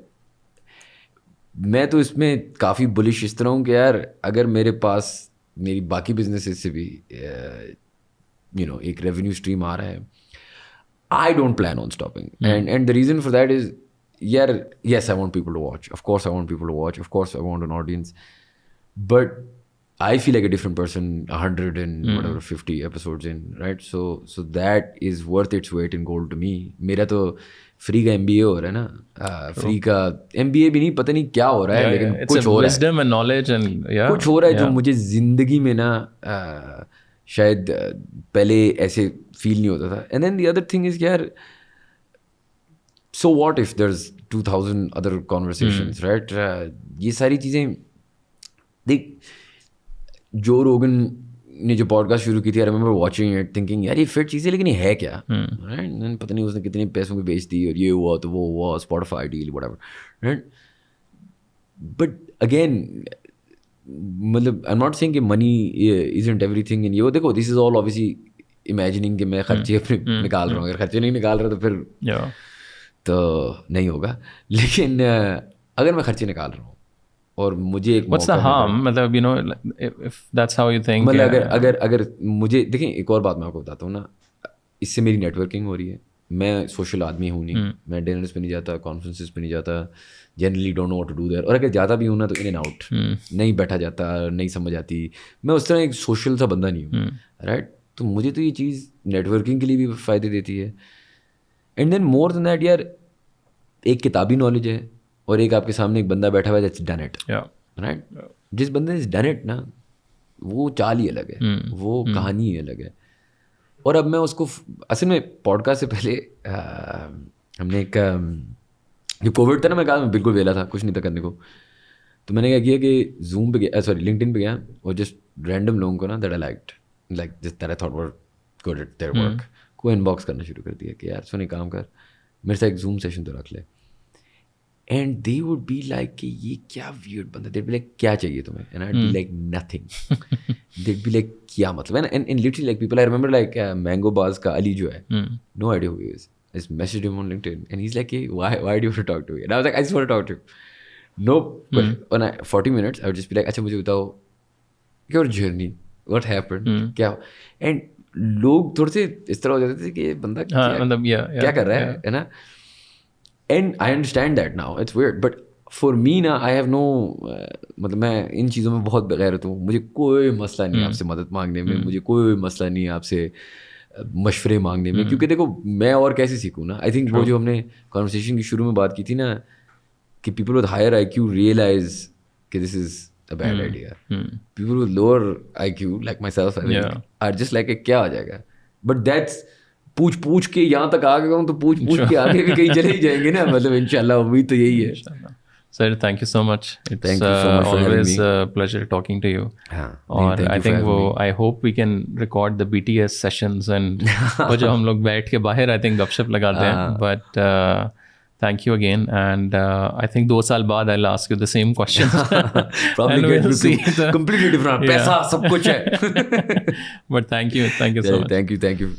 मैं तो इसमें काफ़ी बुलिश इस तरह हूँ कि यार अगर मेरे पास मेरी बाकी बिजनेसेस से भी एक रेवेन्यू स्ट्रीम आ रहा है, I don't plan on stopping. And the reason for that is यार yes I want people to watch, of course I want people to watch, of course I want an audience, but I feel like a different person 150 episodes in, right? So that is worth its weight in gold to me. मेरा तो free का MBA हो रहा है ना, free का MBA भी नहीं, पता नहीं क्या हो रहा है, लेकिन कुछ हो रहा है, wisdom and knowledge and कुछ हो रहा है जो मुझे ज़िंदगी में ना शायद पहले ऐसे फील नहीं होता था. And then the other thing is यार, so what if there's 2000 other conversations, right? ये सारी चीज़ें देख, जो रोगन ने जो पॉडकास्ट शुरू की थी, I remember watching it thinking यार ये फिट चीज़ है लेकिन ये है क्या, राइट. पता नहीं उसने कितने पैसों में बेच दी और ये हुआ तो वो हुआ, Spotify deal whatever, right. But again मतलब आई एम नॉट सेइंग कि मनी इजंट एवरीथिंग इन. ये देखो, this is all obviously imagining कि मैं खर्चे अपने निकाल रहा हूँ. अगर खर्चे नहीं निकाल रहा तो फिर तो नहीं होगा, लेकिन अगर मैं खर्चे निकाल रहा हूँ और मुझे एक What's the harm? मतलब if that's how you think. मतलब अगर मुझे देखें, एक और बात मैं आपको बताता हूँ ना, इससे मेरी नेटवर्किंग हो रही है. मैं सोशल आदमी हूँ नहीं, मैं डिनर्स पे नहीं जाता, कॉन्फ्रेंसेस पे नहीं जाता, generally don't know what to do there, और अगर जाता भी हूँ ना तो इन एंड आउट, नहीं बैठा जाता, नहीं समझ आती. मैं उस तरह एक सोशल सा बंदा नहीं हूँ, राइट. तो मुझे तो ये चीज़ नेटवर्किंग के लिए भी फ़ायदे देती है. And then more than that यार, एक किताबी नॉलेज है और एक आपके सामने एक बंदा बैठा हुआ है दैट्स डन इट, राइट. जिस बंदे ने डन इट ना, वो चाल ही अलग है, वो कहानी ही अलग है. और अब मैं उसको असल में पॉडकास्ट से पहले हमने एक जो कोविड था ना, मैं कहा मैं बिल्कुल वेला था, कुछ नहीं था करने को, तो मैंने क्या किया कि जूम पे गया, सॉरी लिंक्डइन पे गया और जस्ट रैंडम लोगों को ना that I liked, like just that I thought were good at their work को इनबॉक्स करना शुरू कर दिया कि यार सुन एक काम कर, मेरे साथ एक जूम सेशन तो रख ले. And they would be like कि ये क्या weird बंदा. They'd be like क्या चाहिए तुम्हें? And I'd be like nothing. They'd be like क्या मतलब? And literally like people, I remember like Mango Bars का अली जो है, no idea who he is. I just messaged him on LinkedIn and he's like, hey, why do you want to talk to me? And I was like, I just want to talk to you. No, but on 40 minutes, I would just be like, अच्छा मुझे बताओ your journey, what happened, क्या, and लोग थोड़े से इस तरह हो जाते थे कि ये बंदा क्या कर रहा है ना? And I understand that now, it's weird, but for me ना, I have no, मतलब मैं इन चीज़ों में बहुत बेगैरत हूँ. मुझे कोई मसला नहीं है आपसे मदद मांगने में, मुझे कोई मसला नहीं है आपसे मशवरे मांगने में, क्योंकि देखो मैं और कैसे सीखूँ ना. आई थिंक वो जो हमने कॉन्वर्सेशन की शुरू में बात की थी ना, कि people with higher IQ realize कि this is a bad idea. People with lower IQ like myself, I think, are just like क्या आ जाएगा. But that's पूछ के यहाँ तक आ गया हूँ, तो पूछ के आगे भी कहीं चले ही जाएंगे ना. मतलब इंशाल्लाह उम्मीद तो यही है. Sir, thank you so much. It's always a pleasure talking to you. और I think I hope we can record the BTS sessions and वो जो हम लोग बैठ के बाहर I think गपशप लगाते हैं. But thank you again, and I think 2 साल बाद I'll ask you the same questions. Probably completely different. पैसा सब कुछ है. But thank you so much. Thank you.